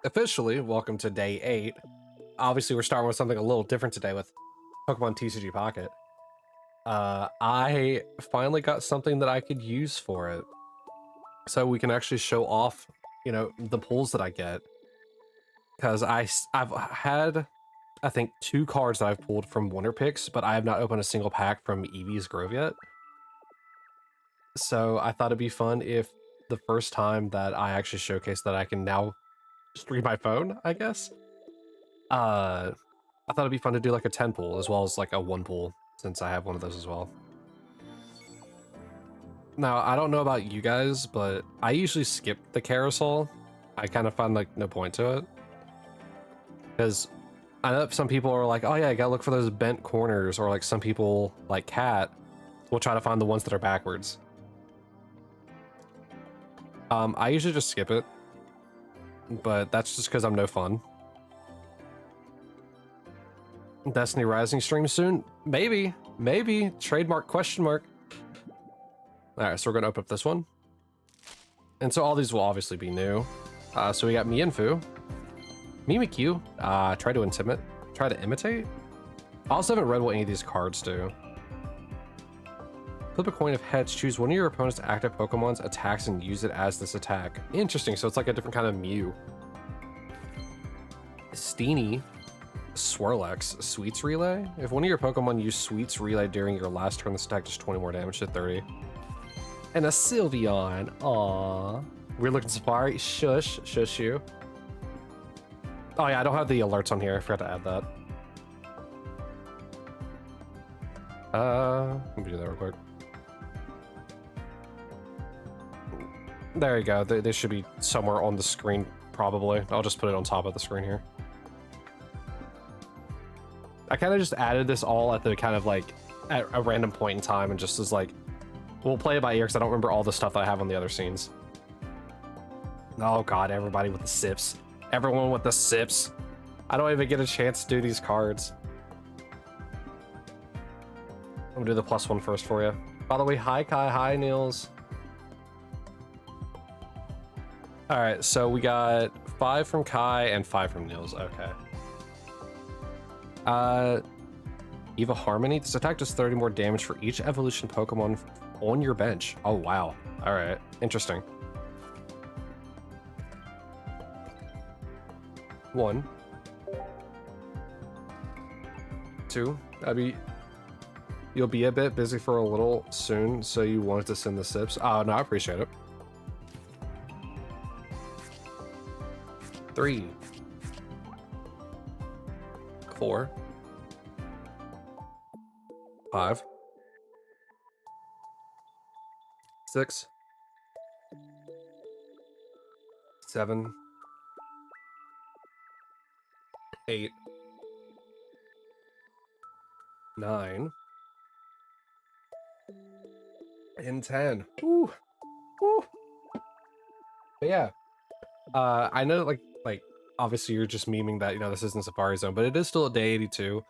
Officially, welcome to day 8. Obviously, we're starting with something a little different today with Pokemon TCG Pocket. I finally got something that I could use for it. So we can actually show off, the pulls that I get. Because I've had, I think, 2 cards that I've pulled from Winter Picks, but I have not opened a single pack from Eevee's Grove yet. So I thought it'd be fun if the first time that I actually showcase that I can now just read my phone, I guess. I thought it'd be fun to do like a 10 pull as well as like a 1 pull, since I have one of those as well. Now, I don't know about you guys, but I usually skip the carousel. I kind of find like no point to it. Because I know some people are like, oh yeah, I gotta look for those bent corners, or like some people, like Cat, will try to find the ones that are backwards. I usually just skip it, but that's just because I'm no fun. Destiny Rising stream soon? Maybe. Trademark question mark. Alright, so we're gonna open up this one. And so all these will obviously be new. So we got Mienfoo. Mimikyu. Try to imitate? I also haven't read what any of these cards do. Flip a coin of heads, choose one of your opponent's active Pokemon's attacks and use it as this attack. Interesting, so it's like a different kind of Mew. Steenie. Swirlex, Sweets Relay. If one of your Pokemon use Sweets Relay during your last turn, this attack does 20 more damage to 30. And a Sylveon. Aww. Weird looking Safari. Shush you. Oh yeah, I don't have the alerts on here. I forgot to add that. Let me do that real quick. There you go. They should be somewhere on the screen, probably. I'll just put it on top of the screen here. I kind of just added this all at the kind of like at a random point in time, and just as like, we'll play it by ear because I don't remember all the stuff that I have on the other scenes. Oh god, everybody with the sips. Everyone with the sips. I don't even get a chance to do these cards. I'm gonna do the +1 first for you. By the way, hi Kai, hi Niels. Alright, so we got 5 from Kai and 5 from Niels. Okay. Eva Harmony. This attack does 30 more damage for each evolution Pokemon on your bench. Oh, wow. All right. Interesting. 1. 2. You'll be a bit busy for a little soon, so you wanted to send the sips. Oh, no, I appreciate it. 3. 4. 5. 6. 7. 8. 9. And 10. Ooh. Ooh. But yeah. I know like obviously you're just memeing that, this isn't Safari Zone, but it is still at day 82.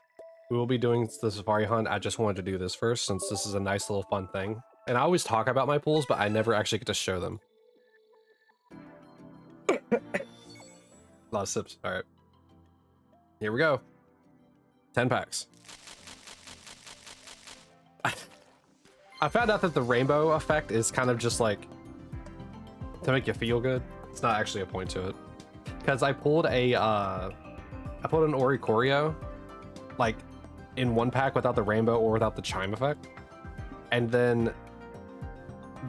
We will be doing the Safari Hunt. I just wanted to do this first since this is a nice little fun thing. And I always talk about my pools, but I never actually get to show them. A lot of sips. All right. Here we go. 10 packs. I found out that the rainbow effect is kind of just like to make you feel good. It's not actually a point to it. Because I pulled an Oricorio, like in one pack without the rainbow or without the chime effect. And then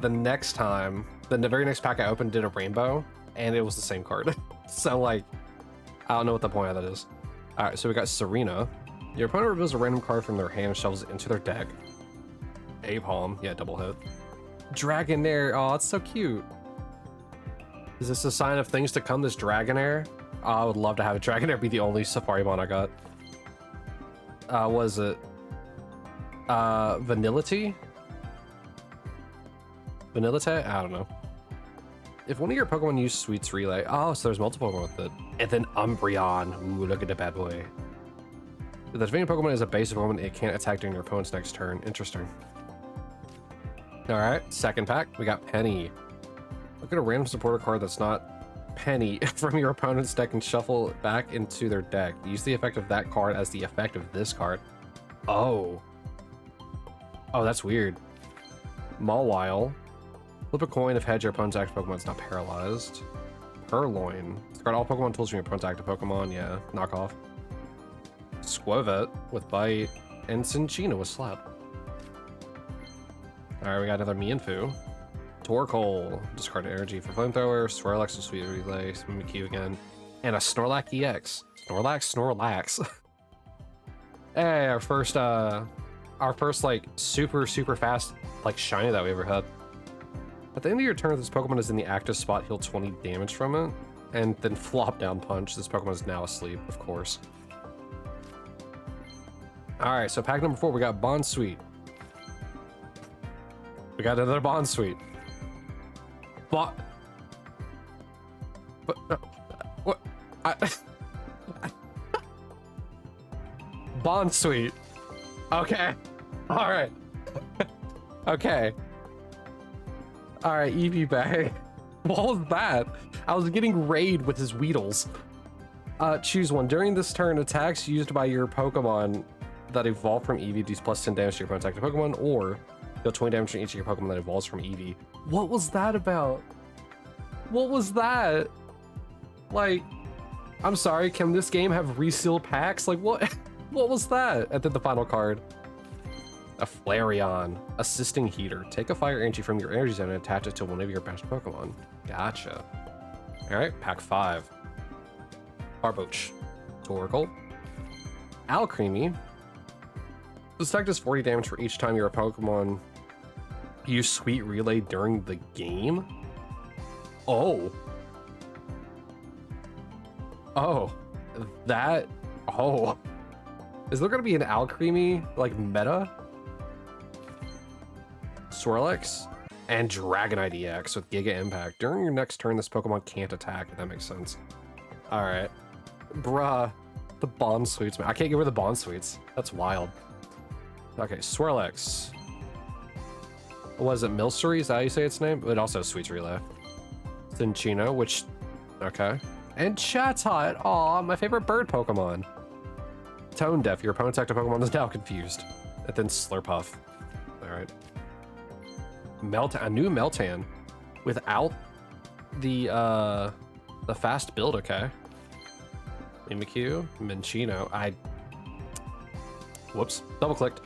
the next time, the very next pack I opened did a rainbow and it was the same card. So like, I don't know what the point of that is. All right, so we got Serena. Your opponent reveals a random card from their hand and shovels it into their deck. Apalm, yeah, double hit. Dragonair, oh, it's so cute. Is this a sign of things to come, this Dragonair? Oh, I would love to have a Dragonair be the only Safarimon I got. Was it Vanillite? Vanillite? I don't know. If one of your Pokemon use Sweets Relay, oh, so there's multiple Pokemon with it. And then Umbreon, ooh, look at the bad boy. If the defending Pokemon is a basic Pokemon, it can't attack during your opponent's next turn. Interesting. All right, second pack, we got Penny. Look at a random supporter card that's not penny from your opponent's deck and shuffle it back into their deck. Use the effect of that card as the effect of this card. Oh. Oh, that's weird. Mawile. Flip a coin if head your opponent's active Pokemon is not paralyzed. Purloin. Discard all Pokemon tools from your opponent's active Pokemon. Yeah, knock off. Squovet with Bite. And Cinccino with Slap. Alright, we got another Mienfoo. Torkoal. Discard energy for Flamethrower. Swirlex with Sweet Relay. Mimikyu again. And a Snorlax EX. Snorlax. Hey, our first like super fast like shiny that we ever had. At the end of your turn, this Pokemon is in the active spot, heal 20 damage from it, and then flop down punch. This Pokemon is now asleep, of course. Alright, so pack number 4, we got Bond Suite. We got another Bond Suite. What? Bond Suite. Okay. Alright. Okay. Alright, Eevee bag. What was that? I was getting raid with his Weedles. Choose one. During this turn, attacks used by your Pokemon that evolve from Eevee deals plus 10 damage to your opponent's active Pokemon, or deal 20 damage to each of your Pokemon that evolves from Eevee. What was that about? What was that? Like, I'm sorry, can this game have resealed packs? Like, what? What was that? And then the final card. A Flareon. Assisting Heater. Take a fire energy from your energy zone and attach it to one of your best Pokemon. Gotcha. Alright, pack 5. Barboach. Torkoal. Alcremie. This effect does 40 damage for each time your Pokemon use Sweet Relay during the game. Oh. Oh. That. Oh. Is there gonna be an Alcremie, like, meta? Swirlex and Dragonite EX with Giga Impact. During your next turn, this Pokemon can't attack. That makes sense. Alright. Bruh. The Bond Suites, man. I can't get rid of the Bond Suites. That's wild. Okay, Swirlex. Was it Milcery? Is that how you say its name? It also has Sweet Relay. Cinccino, which... Okay. And Chatot. Aw, my favorite bird Pokemon. Tone Deaf. Your opponent's active Pokemon is now confused. And then Slurpuff. Alright. A new Meltan. Without the fast build, okay. Mimikyu. Minccino. Whoops. Double-clicked.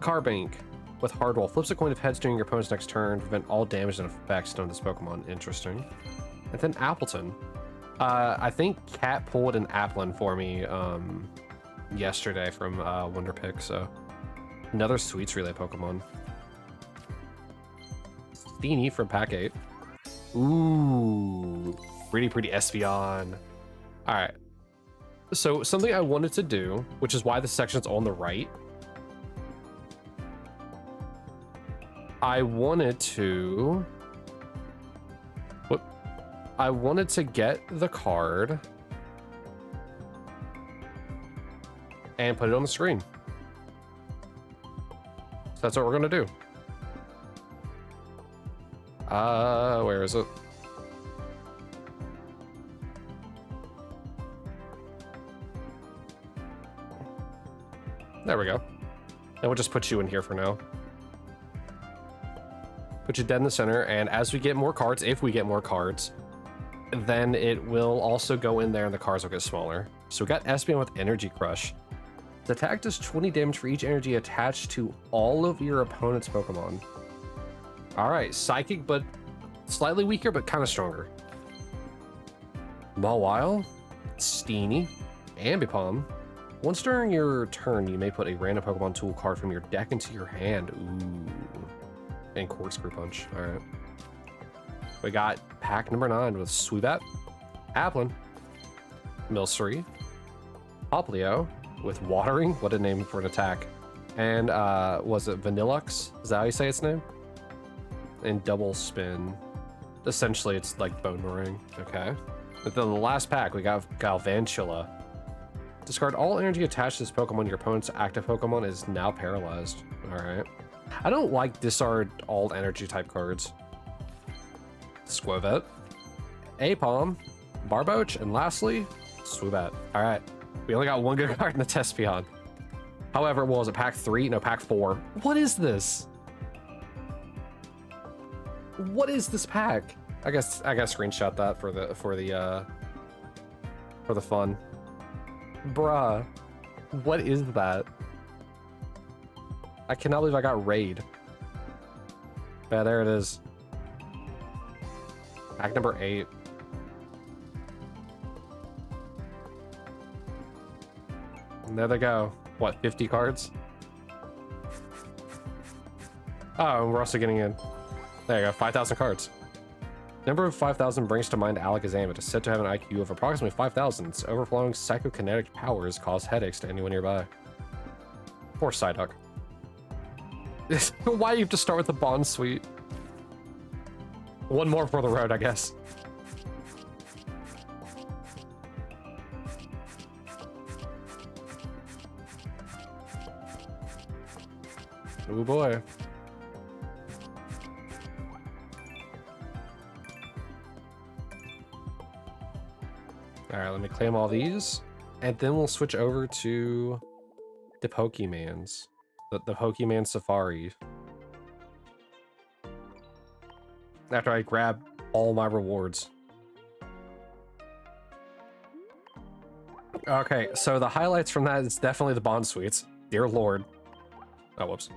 Carbank. With Hardwall. Flips a coin of heads during your opponent's next turn. Prevent all damage and effects done to this Pokemon. Interesting. And then Appleton. I think Kat pulled an Applin for me yesterday from Wonder Pick, so another Sweets Relay Pokemon. Steenie from pack 8. Ooh, pretty Espeon. All right, so something I wanted to do, which is why this section's on the right. I wanted to get the card and put it on the screen. So that's what we're gonna do. Where is it? There we go. And we'll just put you in here for now. Put you dead in the center, and as we get more cards, if we get more cards, then it will also go in there and the cards will get smaller. So we got Espeon with Energy Crush. The attack does 20 damage for each energy attached to all of your opponent's Pokemon. Alright, Psychic, but slightly weaker, but kind of stronger. Mawile, Steenie, Ambipom. Once during your turn, you may put a random Pokemon tool card from your deck into your hand. Ooh. And Corkscrew Punch. Alright. We got pack number 9 with Sweebat, Applin, Milcery, Poplio with Watering. What a name for an attack. And was it Vanillux? Is that how you say its name? And Double Spin. Essentially, it's like Bone Meringue. Okay. But then the last pack, we got Galvantula. Discard all energy attached to this Pokemon. Your opponent's active Pokemon is now paralyzed. Alright. I don't like discard all energy type cards. Squovet. Apom, Barboach, and lastly, Swoobat. All right, we only got one good card in the test beyond. However, what was it, pack 3? No, pack 4. What is this? What is this pack? I guess screenshot that for the fun. Bruh, what is that? I cannot believe I got raid. Yeah, there it is. Pack number 8. And there they go. What, 50 cards? Oh, and we're also getting in. There you go, 5,000 cards. Number of 5,000 brings to mind Alakazam. It is said to have an IQ of approximately 5,000. Its overflowing psychokinetic powers cause headaches to anyone nearby. Poor Psyduck. Why you have to start with the Bond Suite? One more for the road, I guess. Oh boy. All right, let me claim all these, and then we'll switch over to the Pokemans, the Pokemon Safari. After I grab all my rewards. Okay, so the highlights from that is definitely the Bond Suites. Dear Lord. Oh, whoops.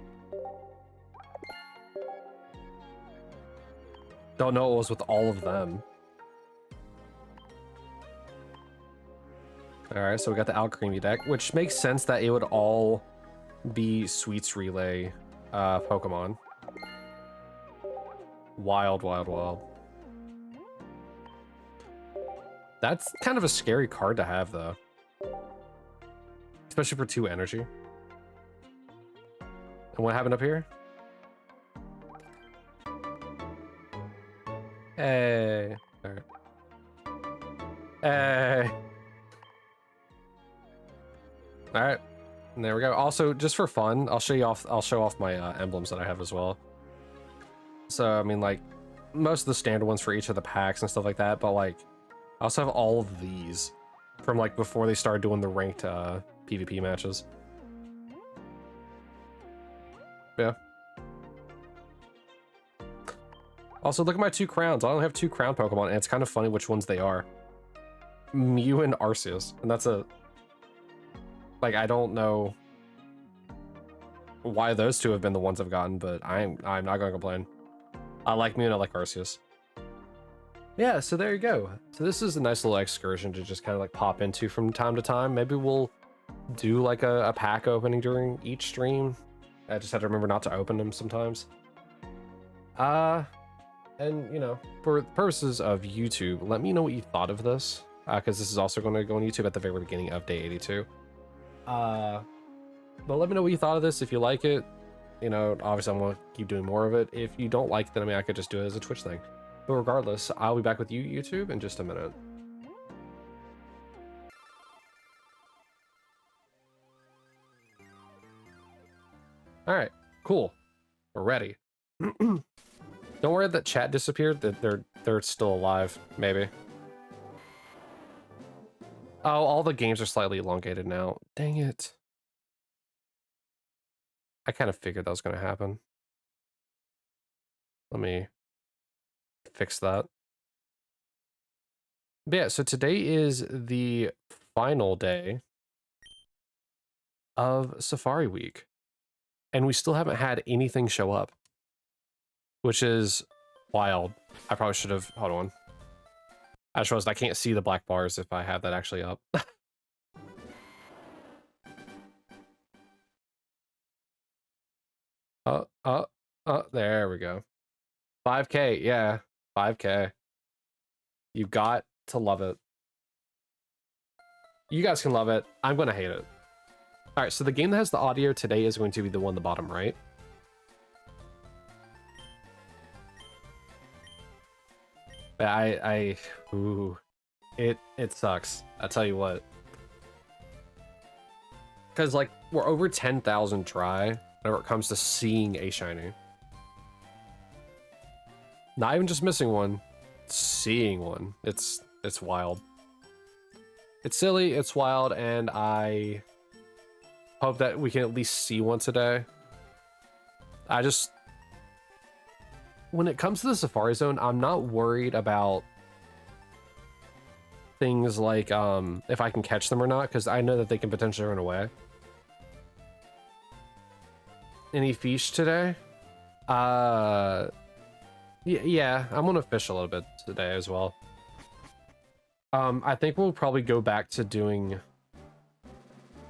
Don't know what was with all of them. Alright, so we got the Alcremie deck, which makes sense that it would all be Sweets Relay Pokemon. Wild, wild, wild. That's kind of a scary card to have, though. Especially for 2 energy. And what happened up here? Hey. Alright. Hey. Alright. And there we go. Also, just for fun, I'll show off my emblems that I have as well. So, I mean, like, most of the standard ones for each of the packs and stuff like that, but, like, I also have all of these from, like, before they started doing the ranked PvP matches. Yeah. Also, look at my 2 crowns. I only have 2 crown Pokemon, and it's kind of funny which ones they are. Mew and Arceus, and that's a... Like, I don't know why those 2 have been the ones I've gotten, but I'm not going to complain. I like Mew and I like Arceus. Yeah, so there you go. So this is a nice little excursion to just kind of like pop into from time to time. Maybe we'll do like a pack opening during each stream. I just have to remember not to open them sometimes. And you know, for purposes of YouTube, let me know what you thought of this, because this is also going to go on YouTube at the very beginning of day 82. But let me know what you thought of this. If you like it, you know, obviously I'm going to keep doing more of it. If you don't like it, then I mean, I could just do it as a Twitch thing. But regardless, I'll be back with you, YouTube, in just a minute. All right, cool. We're ready. Don't worry that chat disappeared. That they're still alive, maybe. Oh, all the games are slightly elongated now. Dang it. I kind of figured that was going to happen. Let me fix that. But yeah, so today is the final day of Safari Week. And we still haven't had anything show up, which is wild. I probably should have, hold on. I just realized I can't see the black bars if I have that actually up. There we go. 5K, yeah, 5K. You got to love it. You guys can love it. I'm going to hate it. All right, so the game that has the audio today is going to be the one on the bottom right. Ooh, it sucks. I'll tell you what. Because, like, we're over 10,000 try whenever it comes to seeing a shiny. Not even just missing one, seeing one. It's wild. It's silly, it's wild, and I hope that we can at least see one today. When it comes to the Safari Zone, I'm not worried about things like if I can catch them or not, because I know that they can potentially run away. Any fish today? Yeah, I'm gonna fish a little bit today as well. I think we'll probably go back to doing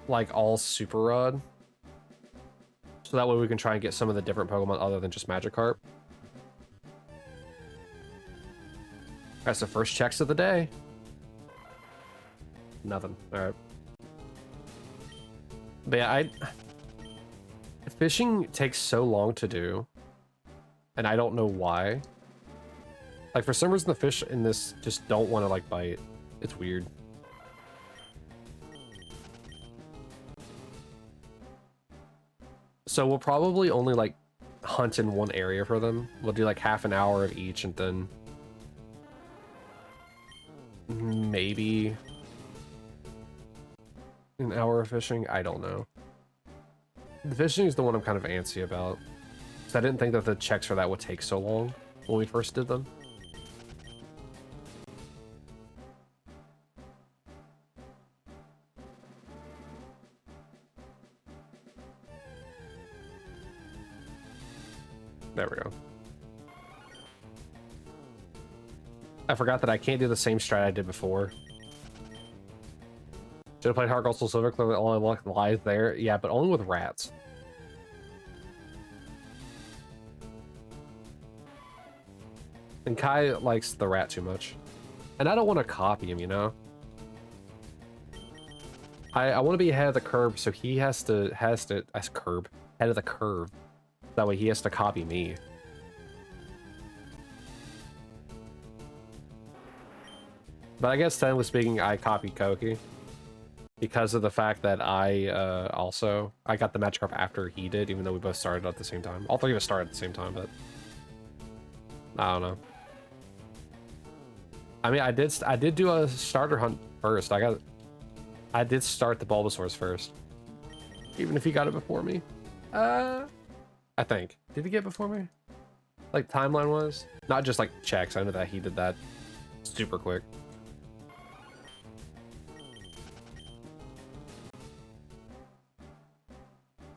like all Super Rod, so that way we can try and get some of the different Pokemon other than just Magikarp. That's the first checks of the day. Nothing. All right. But yeah, fishing takes so long to do, and I don't know why. Like, for some reason, the fish in this just don't want to, like, bite. It's weird. So we'll probably only, like, hunt in one area for them. We'll do, like, half an hour of each, and then maybe an hour of fishing. I don't know. The fishing is the one I'm kind of antsy about, because I didn't think that the checks for that would take so long when we first did them. There we go. I forgot that I can't do the same strat I did before. Should have played Heart Gold Soul Silver, clearly all my luck lies there. Yeah, but only with rats. And Kai likes the rat too much. And I don't want to copy him, you know? I want to be ahead of the curve, so he has to curb. Head of the curve. That way he has to copy me. But I guess technically speaking, I copied Koki. Because of the fact that I got the Magikarp after he did, even though we both started at the same time. All three of us started at the same time, but I don't know. I mean, I did do a starter hunt first. I did start the Bulbasaurs first. Even if he got it before me. I think. Did he get it before me? Like, timeline was? Not just, like, checks. I know that he did that super quick.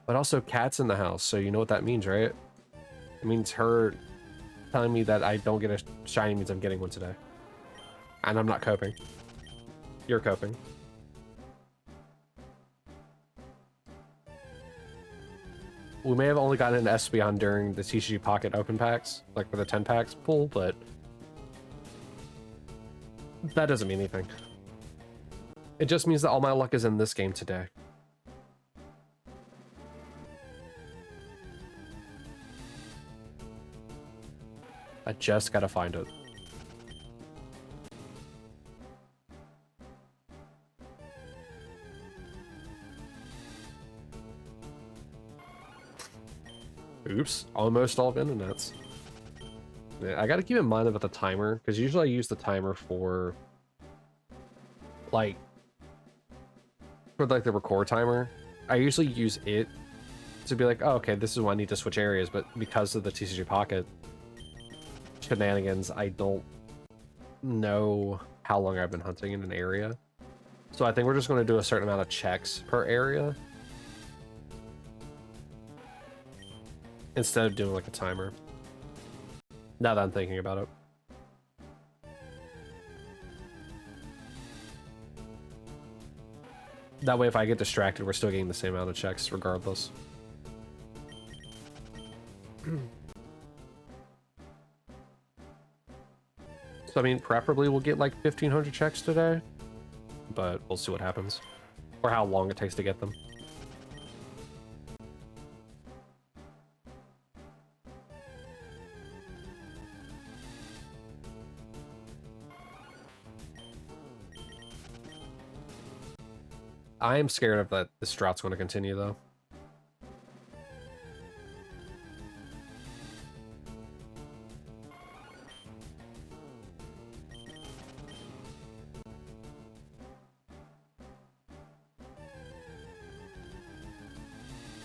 But also, Kat's in the house, so you know what that means, right? It means her telling me that I don't get a shiny means I'm getting one today. And I'm not coping. You're coping. We may have only gotten an Espeon during the TCG Pocket open packs, like for the 10 packs pull, but that doesn't mean anything. It just means that all my luck is in this game today. I just gotta find it. Oops, almost all internets. Yeah, I gotta keep in mind about the timer, because usually I use the timer for like the record timer. I usually use it to be like, oh, okay, this is when I need to switch areas, but because of the TCG Pocket shenanigans, I don't know how long I've been hunting in an area. So I think we're just going to do a certain amount of checks per area instead of doing like a timer. Now that I'm thinking about it. That way if I get distracted, we're still getting the same amount of checks regardless. So, I mean, preferably we'll get like 1,500 checks today, but we'll see what happens. Or how long it takes to get them. I am scared of that this drought's going to continue, though.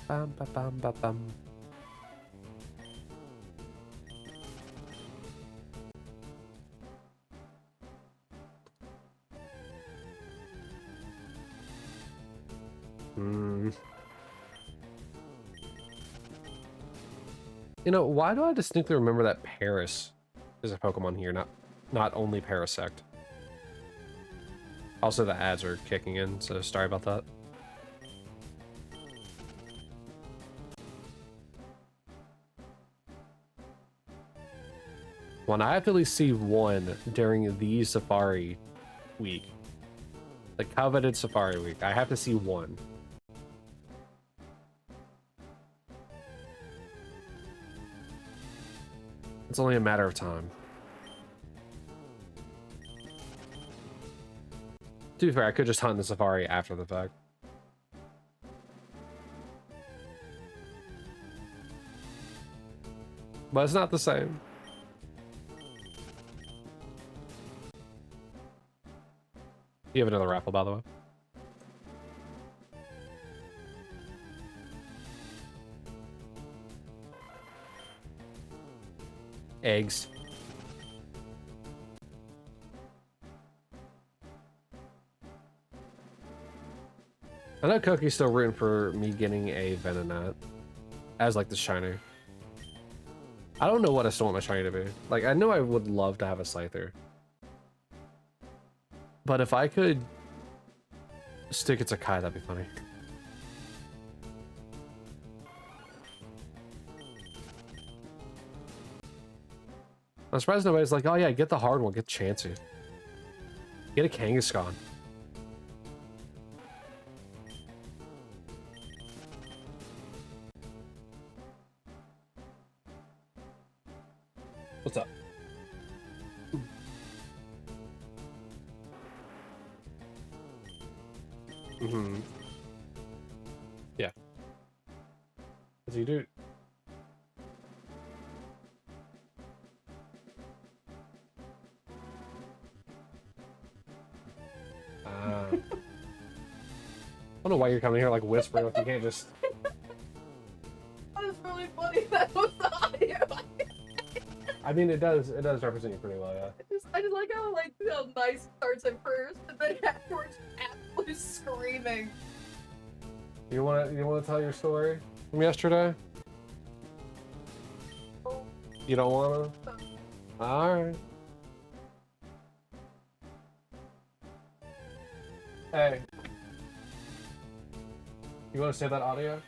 Bum, ba, bum, ba, bum. You know, why do I distinctly remember that Paris is a Pokemon here, not only Parasect? Also, the ads are kicking in, so sorry about that. When I have to at least see one during the Safari week, the coveted Safari week, I have to see one. It's only a matter of time. To be fair, I could just hunt the Safari after the fact. But it's not the same. You have another raffle, by the way. Eggs. I know Cookie's still rooting for me getting a Venonat as like the shiny. I don't know what I still want my shiny to be. Like, I know I would love to have a Scyther. But if I could stick it to Kai, that'd be funny. I'm surprised nobody's like, oh yeah, get the hard one, get Chansey. Get a Kangaskhan. What's up? Mm-hmm. Yeah. What's he do? I don't know why you're coming here like whispering like you can't just... That was really funny. That was the audio. I mean, it does represent you pretty well, yeah. I just like how nice starts at first, and then afterwards, absolutely screaming. You wanna tell your story from yesterday? Oh. You don't wanna? All right. Hey. You wanna save that audio?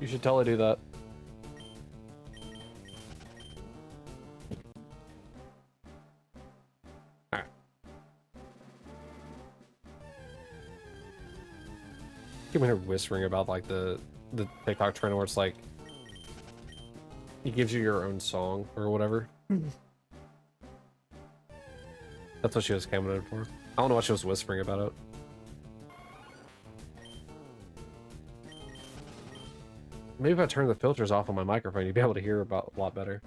You should totally do that. Alright. Keep here whispering about like the TikTok trend where it's like it gives you your own song or whatever. That's what she was coming in for. I don't know what she was whispering about it. Maybe if I turn the filters off on my microphone, you'd be able to hear about a lot better.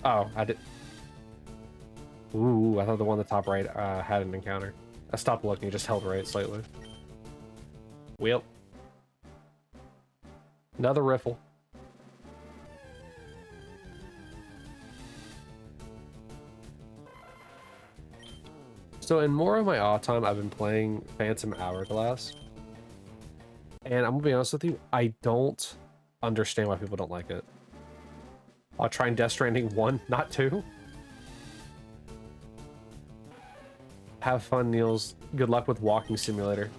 Oh, I did. Ooh, I thought the one on the top right had an encounter. I stopped looking, just held right slightly. Well. Another riffle. So in more of my off time, I've been playing Phantom Hourglass. And I'm gonna be honest with you, I don't understand why people don't like it. I'll try and Death Stranding 1, not 2. Have fun, Niels. Good luck with Walking Simulator.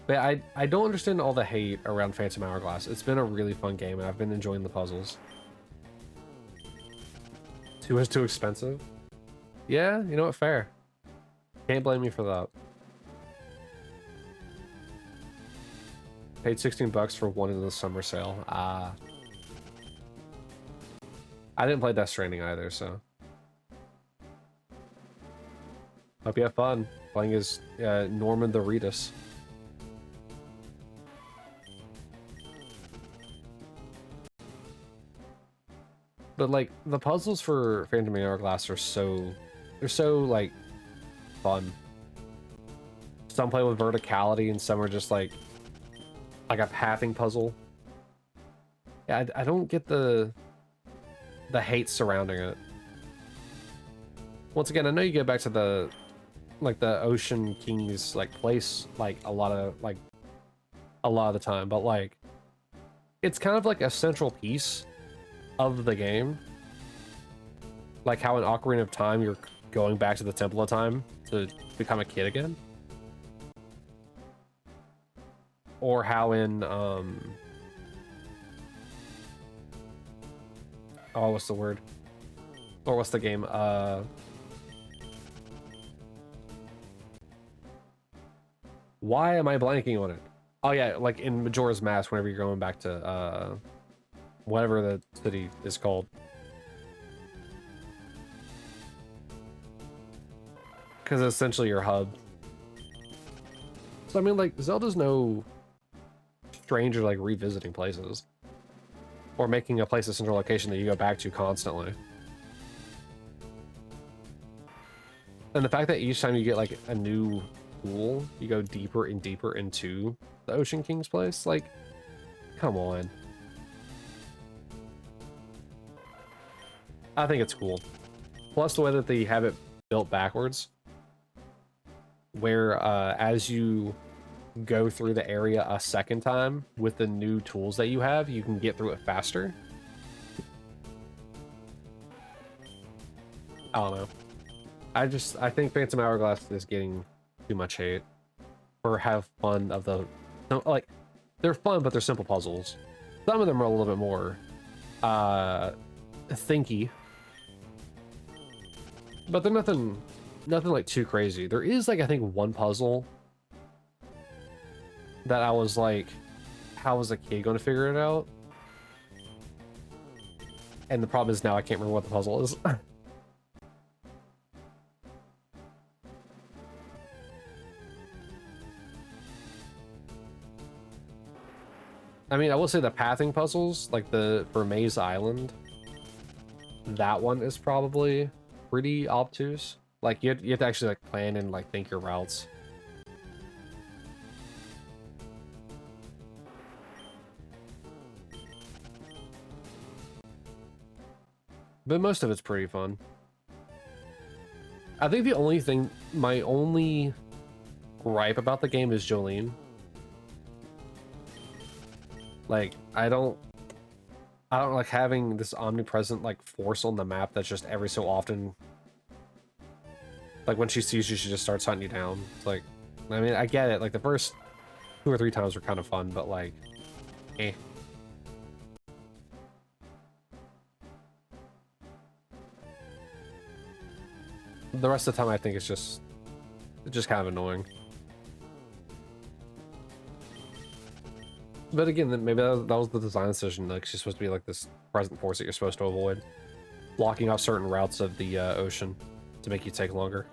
But I don't understand all the hate around Phantom Hourglass. It's been a really fun game, and I've been enjoying the puzzles. 2 is too expensive? Yeah, you know what? Fair. Can't blame me for that. Paid 16 bucks for one in the summer sale. I didn't play Death Stranding either, so. Hope you have fun playing as Norman the Reedus. But like the puzzles for Phantom Hourglass are they're so like fun. Some play with verticality and some are just like a pathing puzzle. Yeah, I don't get the hate surrounding it. Once again, I know you get back to the Ocean King's like place like a lot of the time, but like it's kind of like a central piece of the game. Like how in Ocarina of Time you're going back to the Temple of Time to become a kid again. Or how in oh, what's the word? Or what's the game? Why am I blanking on it? Oh yeah, like in Majora's Mask, whenever you're going back to whatever the city is called. Because it's essentially your hub. So I mean, like, Zelda's no stranger like revisiting places. Or making a place a central location that you go back to constantly. And the fact that each time you get like a new pool, you go deeper and deeper into the Ocean King's place, like, come on. I think it's cool. Plus the way that they have it built backwards, where as you go through the area a second time with the new tools that you have, you can get through it faster. I don't know. I think Phantom Hourglass is getting too much hate for have fun of the, like, they're fun, but they're simple puzzles. Some of them are a little bit more thinky, but they're nothing like too crazy. There is like, I think one puzzle that I was like, how was a kid going to figure it out? And the problem is now I can't remember what the puzzle is. I mean, I will say the pathing puzzles, like for Maze Island, that one is probably pretty obtuse. Like you have to actually like plan and like think your routes. But most of it's pretty fun. I think the only thing, my only gripe about the game is Jolene. Like, I don't like having this omnipresent like force on the map that's just every so often, like when she sees you, she just starts hunting you down. It's like, I mean, I get it. Like the first 2 or 3 times were kind of fun, but like, eh. The rest of the time, I think it's just kind of annoying. But again, maybe that was the design decision. Like, she's supposed to be like this present force that you're supposed to avoid, blocking off certain routes of the ocean to make you take longer.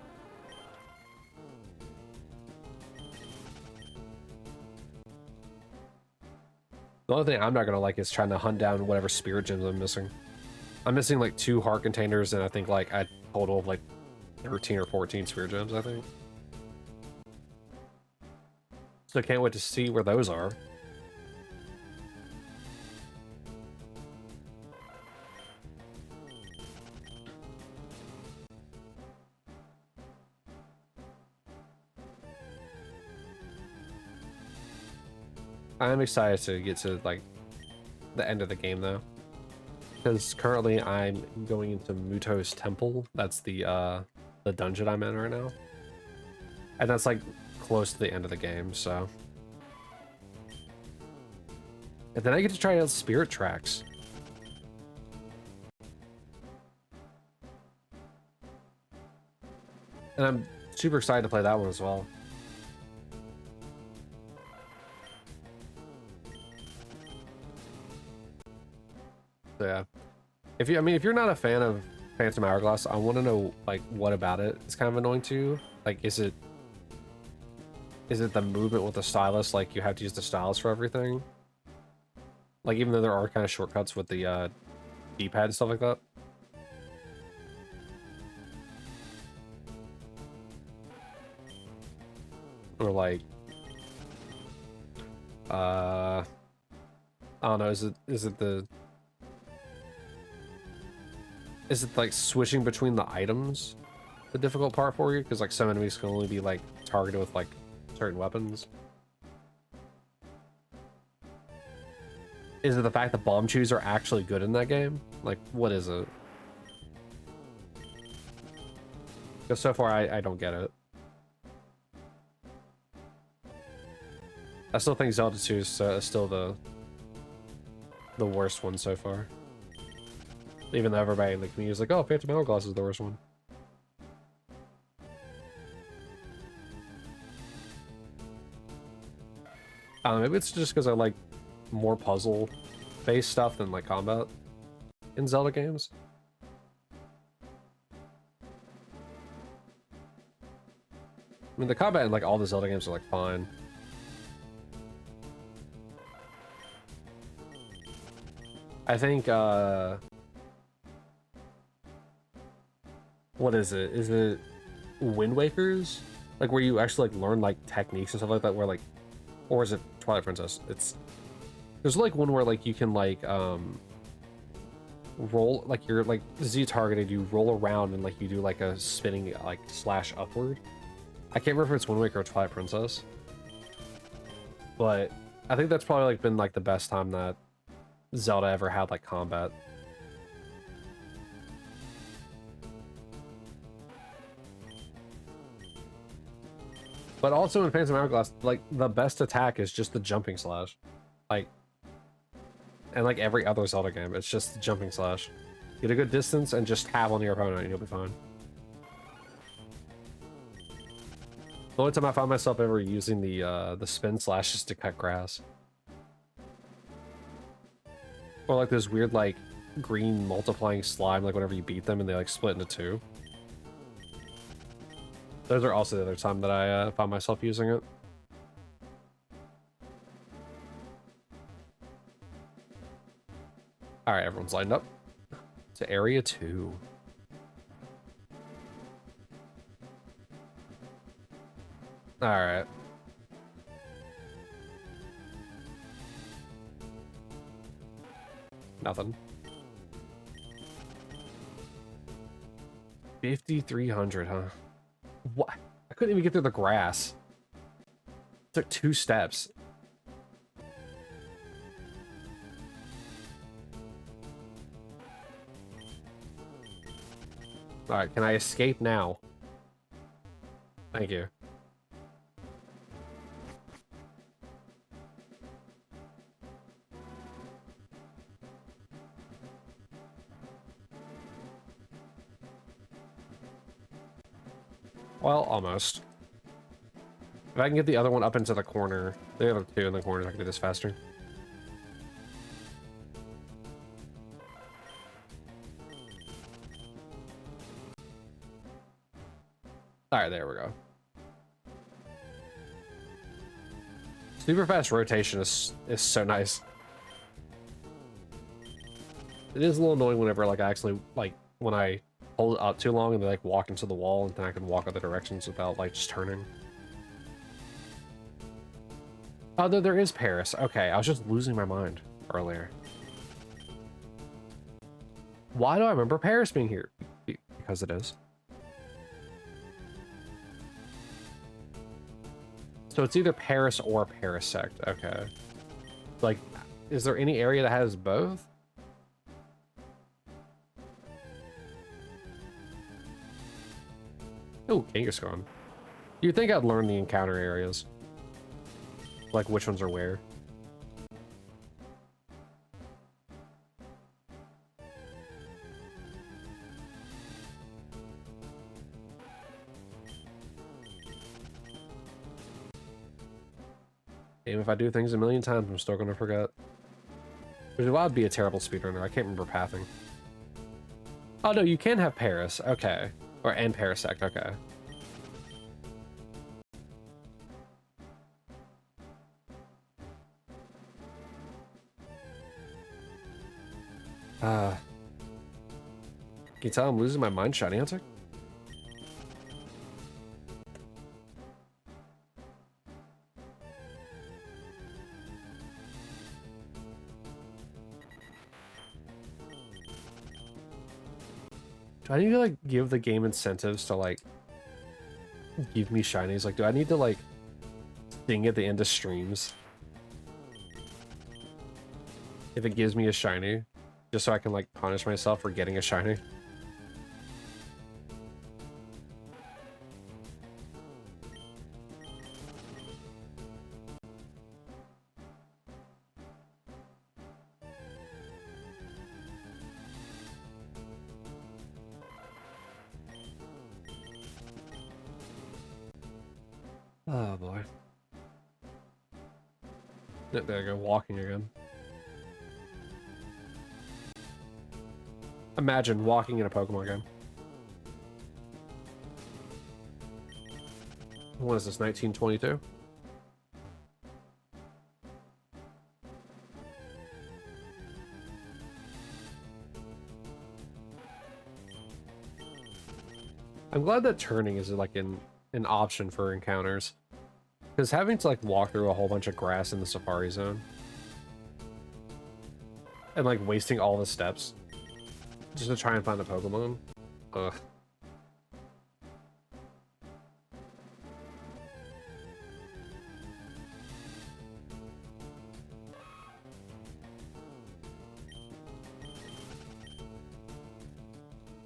The only thing I'm not gonna like is trying to hunt down whatever spirit gems I'm missing. I'm missing like 2 heart containers and I think like a total of like 13 or 14 spirit gems, I think. So I can't wait to see where those are. I'm excited to get to like the end of the game though, because currently I'm going into Muto's temple. That's the dungeon I'm in right now, and that's like close to the end of the game. So, and then I get to try out Spirit Tracks. And I'm super excited to play that one as well. So yeah, if you're not a fan of Phantom Hourglass, I want to know like what about it is kind of annoying to you. Like, is it the movement with the stylus? Like, you have to use the stylus for everything? Like, even though there are kind of shortcuts with the D-pad and stuff like that? Or like, I don't know, is it like switching between the items the difficult part for you? Because like some enemies can only be like targeted with like certain weapons. Is it the fact that bomb chews are actually good in that game? Like, what is it? Because so far I don't get it. I still think Zelda 2 is still the worst one so far. Even though everybody in the community is like, oh, Phantom Hourglass is the worst one. I don't know, maybe it's just because I like more puzzle-based stuff than like combat in Zelda games. I mean, the combat in like all the Zelda games are like fine. I think, what is it? Is it Wind Waker's? Like, where you actually, like, learn, like, techniques and stuff like that, where, like, or is it Twilight Princess? There's, like, one where, like, you can, like, roll, like, you're, like, Z targeted, you roll around and, like, you do, like, a spinning, like, slash upward. I can't remember if it's Wind Waker or Twilight Princess. But I think that's probably, like, been, like, the best time that Zelda ever had like combat. But also in Phantom Hourglass, like the best attack is just the jumping slash. Like, and like every other Zelda game, it's just the jumping slash. Get a good distance and just tap on your opponent and you'll be fine. The only time I found myself ever using the spin slash is to cut grass. Or like those weird like green multiplying slime, like whenever you beat them and they like split into two. Those are also the other time that I found myself using it. Alright, everyone's lined up to Area 2. Alright. Nothing. 5,300, huh? What? I couldn't even get through the grass. It took 2 steps. Alright, can I escape now? Thank you. Well, almost. If I can get the other one up into the corner, the other 2 in the corner, I can do this faster. Alright, there we go. Super fast rotation is so nice. It is a little annoying whenever like I actually like when I hold it up too long and they like walk into the wall and then I can walk other directions without like just turning. Oh, there is Paris. Okay, I was just losing my mind earlier. Why do I remember Paris being here? Because it is. So it's either Paris or Parasect. Okay. Like, is there any area that has both? Oh, Kangaskhan. You'd think I'd learn the encounter areas. Like, which ones are where. Even if I do things a million times, I'm still gonna forget. Which is why I'd be a terrible speedrunner. I can't remember pathing. Oh no, you can have Paris. Okay. And Parasect. Okay. Can you tell I'm losing my mind, Shiny Hunter? Do I need to like give the game incentives to like give me shinies? Like, do I need to like sing at the end of streams if it gives me a shiny, just so I can like punish myself for getting a shiny? Oh boy. There I go, walking again. Imagine walking in a Pokemon game. What is this, 1922? I'm glad that turning is like an option for encounters. Because having to like walk through a whole bunch of grass in the Safari Zone and like wasting all the steps just to try and find a Pokemon. Ugh.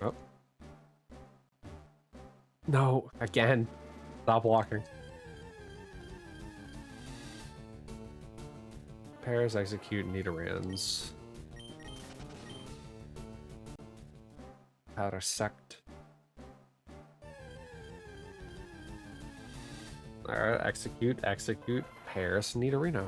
Oh. No, again. Stop walking. Pairs, execute, Nidorans. Powder sect. Alright, execute, Paris, Nidorino.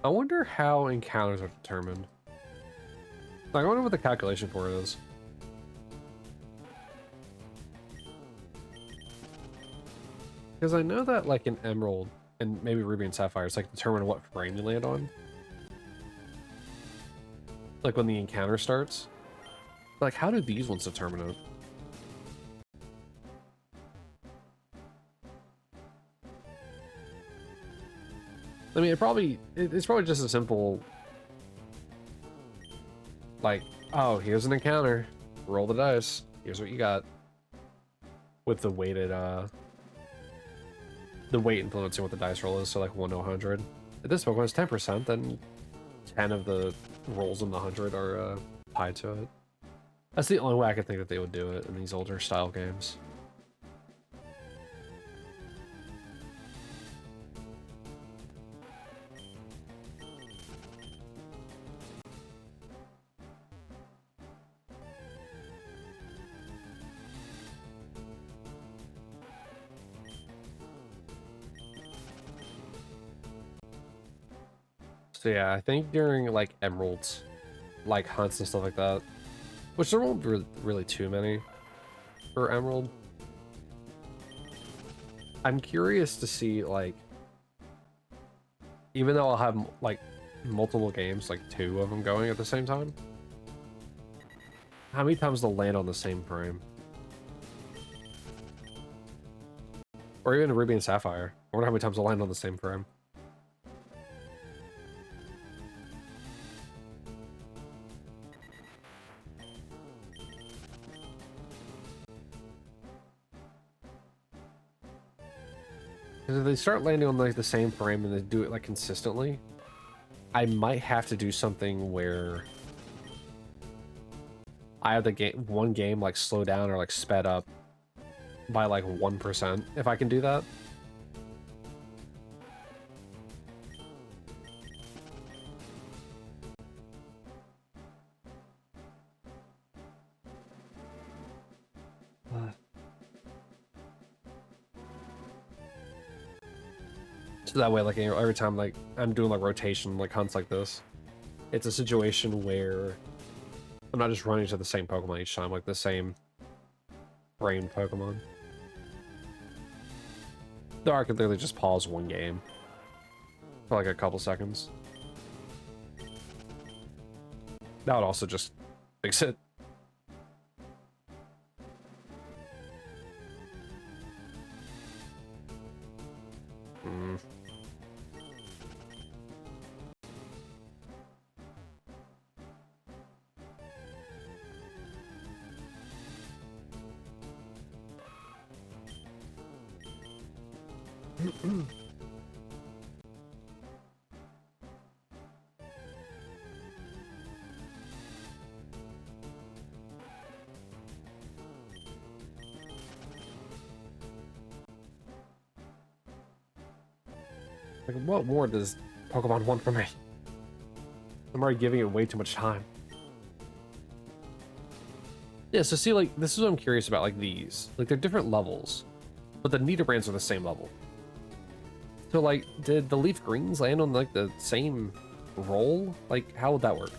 I wonder how encounters are determined. Like, I wonder what the calculation for it is. Because I know that, like, in Emerald, and maybe Ruby and Sapphire, it's, like, determine what frame you land on. Like, when the encounter starts. Like, how do these ones determine it? I mean, it's probably just a simple... Like, oh, here's an encounter. Roll the dice. Here's what you got. With the weighted, the weight influencing what the dice roll is, so like 1 to 100. If this Pokemon is 10%, then 10 of the rolls in the 100 are tied to it. That's the only way I could think that they would do it in these older style games. So yeah, I think during like Emeralds, like hunts and stuff like that, which there won't be really too many for Emerald. I'm curious to see like, even though I'll have like multiple games, like 2 of them going at the same time, how many times they'll land on the same frame. Or even Ruby and Sapphire. I wonder how many times they'll land on the same frame. If they start landing on like the same frame and they do it like consistently, I might have to do something where I have the one game like slow down or like sped up by like 1% if I can do that. So that way, like every time like I'm doing like rotation like hunts like this, it's a situation where I'm not just running to the same Pokemon each time, like the same brain Pokemon. Though I could literally just pause one game for like a couple seconds. That would also just fix it. Like, what more does Pokemon want from me? I'm already giving it way too much time. Yeah, so see, like, this is what I'm curious about, like, these. Like, they're different levels, but the Nidobrands are the same level. So, like, did the Leaf Greens land on, like, the same roll? Like, how would that work?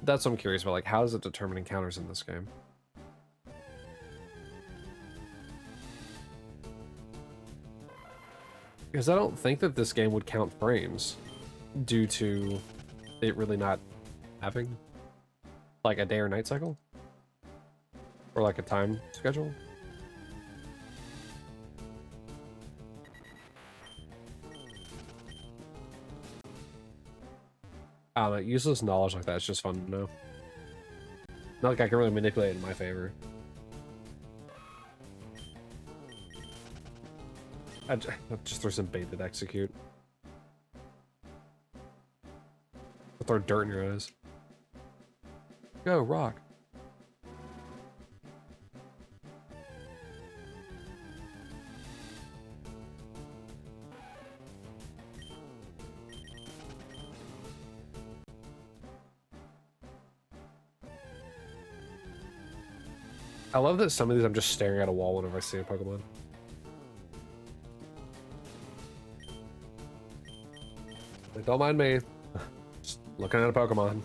That's what I'm curious about, like, how does it determine encounters in this game? Because I don't think that this game would count frames due to it really not having like a day or night cycle or like a time schedule. I don't know, useless knowledge like that is just fun to know. Not like I can really manipulate it in my favor. I'll just throw some bait to execute. I'll throw dirt in your eyes. Go, rock. I love that some of these I'm just staring at a wall whenever I see a Pokemon. Like, don't mind me. Just looking at a Pokemon.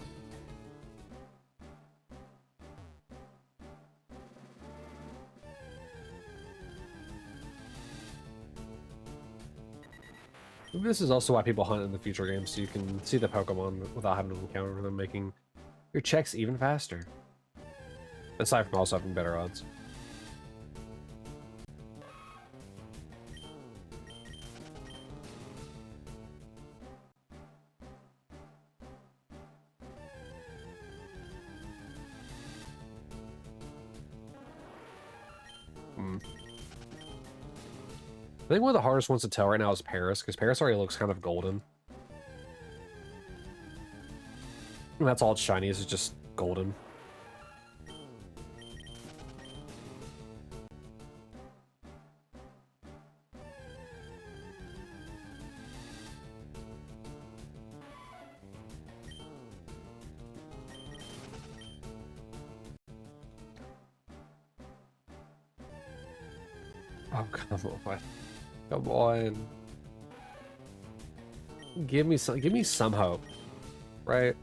This is also why people hunt in the future games, so you can see the Pokemon without having to encounter them, making your checks even faster. Aside from also having better odds. I think one of the hardest ones to tell right now is Paris, because Paris already looks kind of golden. And that's all it's shiny is just golden. Oh, come on. Come on. Give me some hope. Right?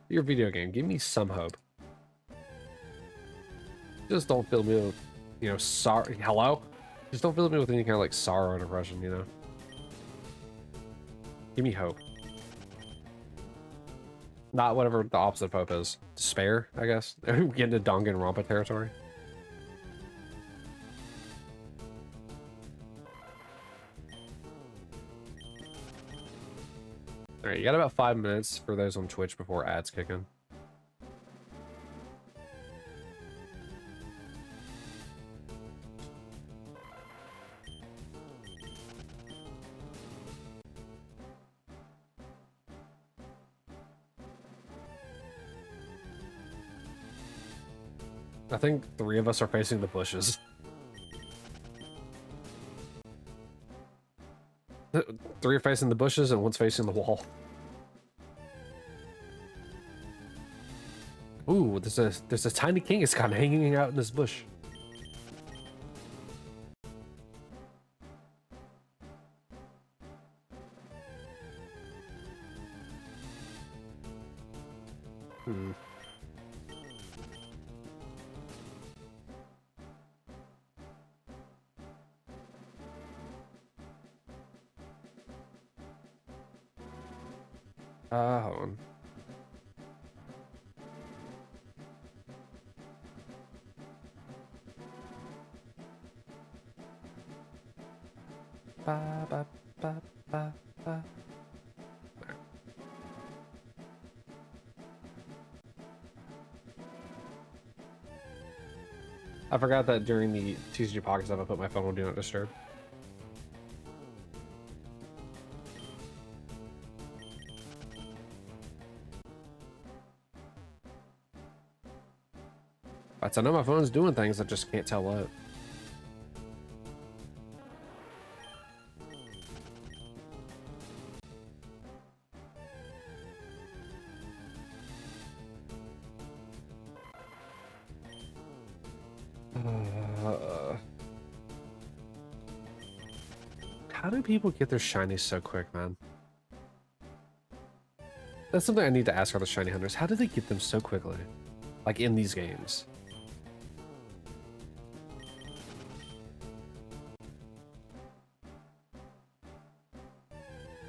Your video game, give me some hope. Just don't fill me with, you know, sorry. Hello? Just don't fill me with any kind of like sorrow and depression, you know? Give me hope. Not whatever the opposite of hope is. Despair, I guess. We get into Danganronpa territory. Alright, you got about 5 minutes for those on Twitch before ads kick in. I think 3 of us are facing the bushes. 3 are facing the bushes and 1's facing the wall. Ooh, there's a tiny Kangaskhan hanging out in this bush. Hold on. Ba, ba, ba, ba, ba. I forgot that during the TCG Pocket stuff, I put my phone on Do Not Disturb. Right, so I know my phone's doing things, I just can't tell what. How do people get their shinies so quick, man? That's something I need to ask all the shiny hunters. How do they get them so quickly? Like in these games?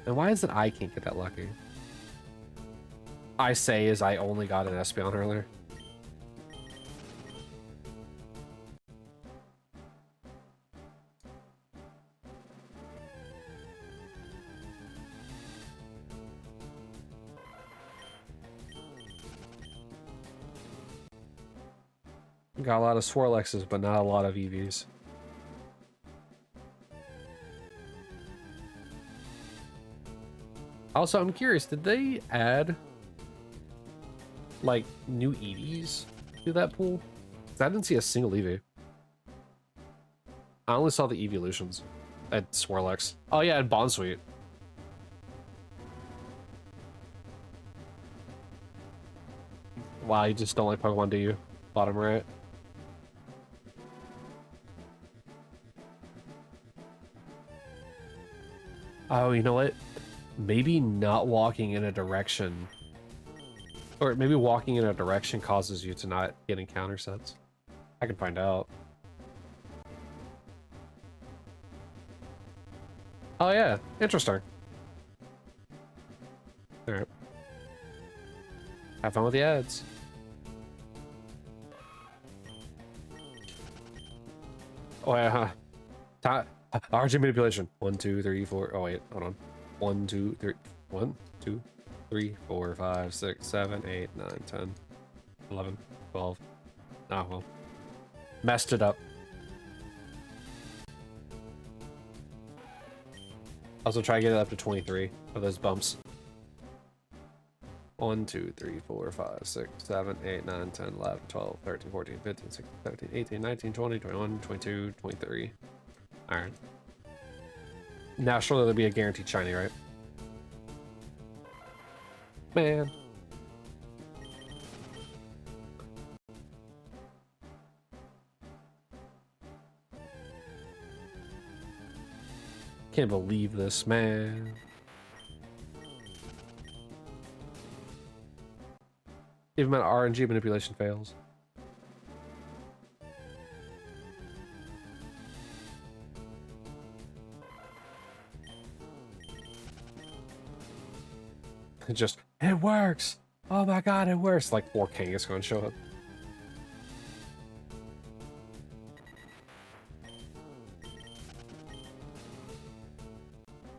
And why is it I can't get that lucky? I say as I only got an Espeon earlier. Got a lot of Swirlexes, but not a lot of EVs. Also, I'm curious, did they add like new EVs to that pool? 'Cause I didn't see a single EV. I only saw the evolutions at Swirlex. Oh yeah, and Bonsweet. Wow, you just don't like Pokemon, do you? Bottom right. Oh, you know what? Maybe not walking in a direction, or maybe walking in a direction causes you to not get encounter sets. I can find out. Oh yeah, interesting. All right. Have fun with the ads. Oh yeah, huh? RG manipulation. 1, 2, 3, 4. Oh wait, hold on. 1, 2, 3. 1, 2, 3, 4, 5, 6, 7, 8, 9, 10, 11, 12. Oh well. Messed it up. Also try to get it up to 23 of those bumps. 1, 2, 3, 4, 5, 6, 7, 8, 9, 10, 11, 12, 13, 14, 15, 16, 17, 18, 19, 20, 21, 22, 23. Alright. Now surely there'll be a guaranteed shiny, right? Man. Can't believe this, man. Even my RNG manipulation fails. It just, it works! Oh my god, it works! Like 4 King is going to show up.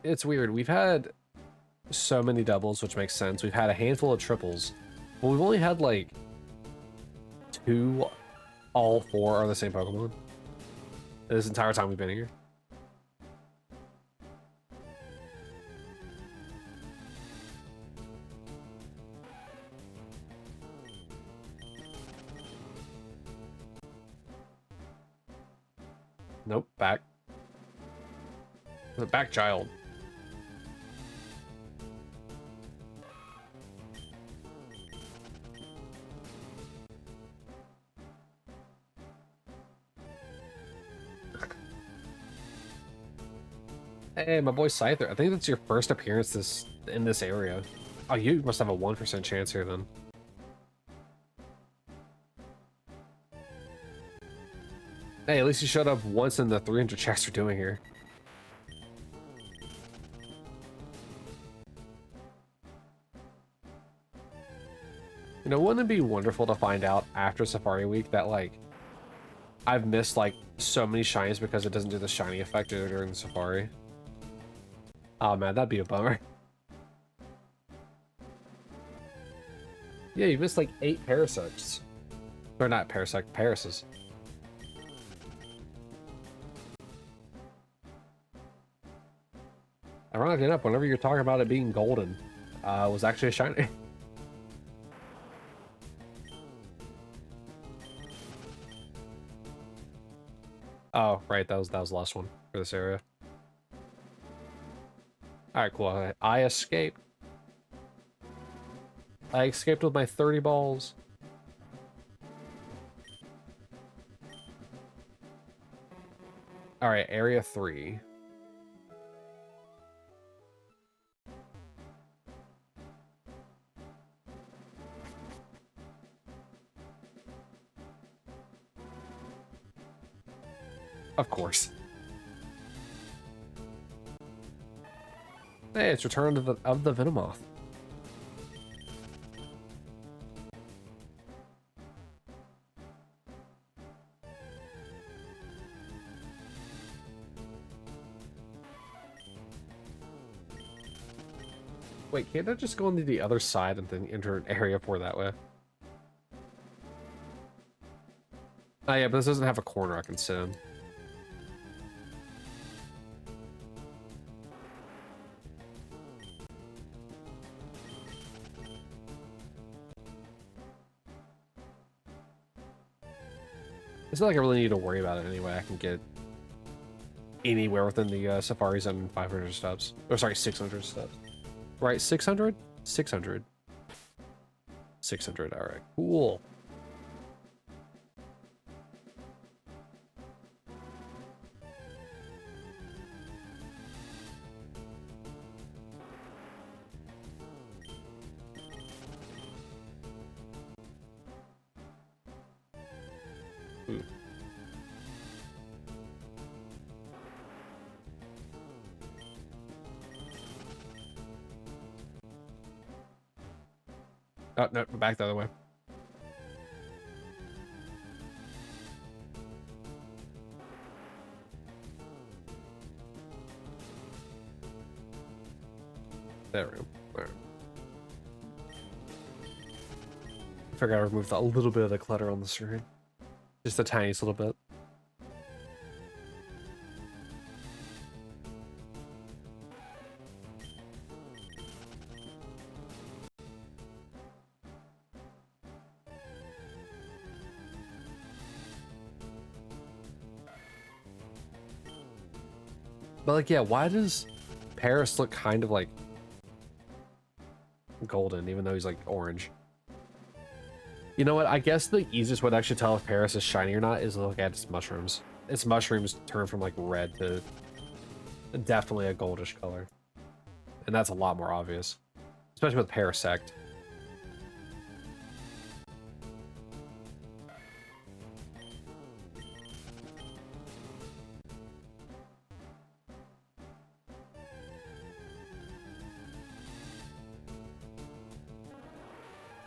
It's weird. We've had so many doubles, which makes sense. We've had a handful of triples, but we've only had like 2. All 4 are the same Pokemon this entire time we've been here. Nope, back. The back child. Hey, my boy Scyther. I think that's your first appearance in this area. Oh, you must have a 1% chance here then. Hey, at least you showed up once in the 300 checks we're doing here. know, wouldn't it be wonderful to find out after Safari Week that, like, I've missed, like, so many shinies because it doesn't do the shiny effect during the Safari? Oh, man, that'd be a bummer. Yeah, you missed, like, 8 Parasects. Or not Parasect, Parases. Ironically enough, whenever you're talking about it being golden, it was actually a shiny. Oh, right, that was the last one for this area. Alright, cool. I escaped. I escaped with my 30 balls. Alright, area 3. Of course. Hey, it's Return of the Venomoth. Wait, can't I just go on the other side and then enter an area 4 that way? Oh yeah, but this doesn't have a corner I can sit in. It's not like I really need to worry about it anyway. I can get anywhere within the Safari Zone in 500 steps. Or sorry, 600 steps. Right, 600? 600. 600, alright. Cool. Ooh. Oh, no, back the other way. There we go. All right. I forgot to remove a little bit of the clutter on the screen. Just the tiniest little bit. But like, yeah, why does Paris look kind of like golden, even though he's like orange? You know what? I guess the easiest way to actually tell if Paris is shiny or not is to look at its mushrooms. Its mushrooms turn from like red to definitely a goldish color. And that's a lot more obvious. Especially with Parasect.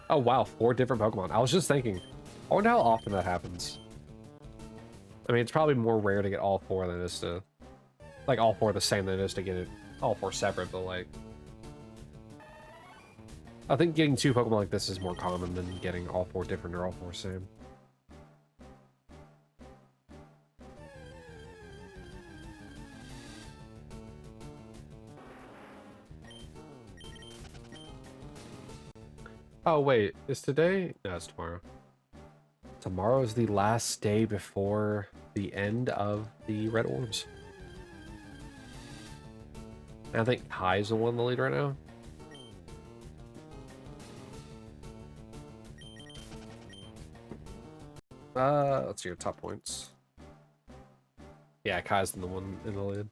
Oh wow, 4 different Pokemon. I was just thinking, I wonder how often that happens. I mean, it's probably more rare to get all 4 than it is to... Like, all 4 the same than it is to get it all 4 separate, but like... I think getting 2 Pokemon like this is more common than getting all 4 different or all 4 same. Oh wait, is today? No, it's tomorrow. Tomorrow is the last day before the end of the Red Orbs. And I think Kai's the one in the lead right now. Let's see your top points. Yeah, Kai's the one in the lead.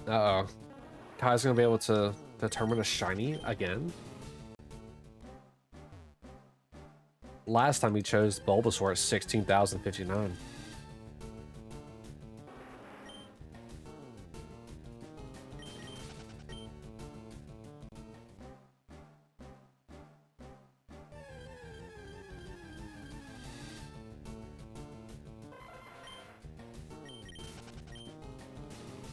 Uh-oh. Kai's gonna be able to determine a shiny again. Last time he chose Bulbasaur at 16,059.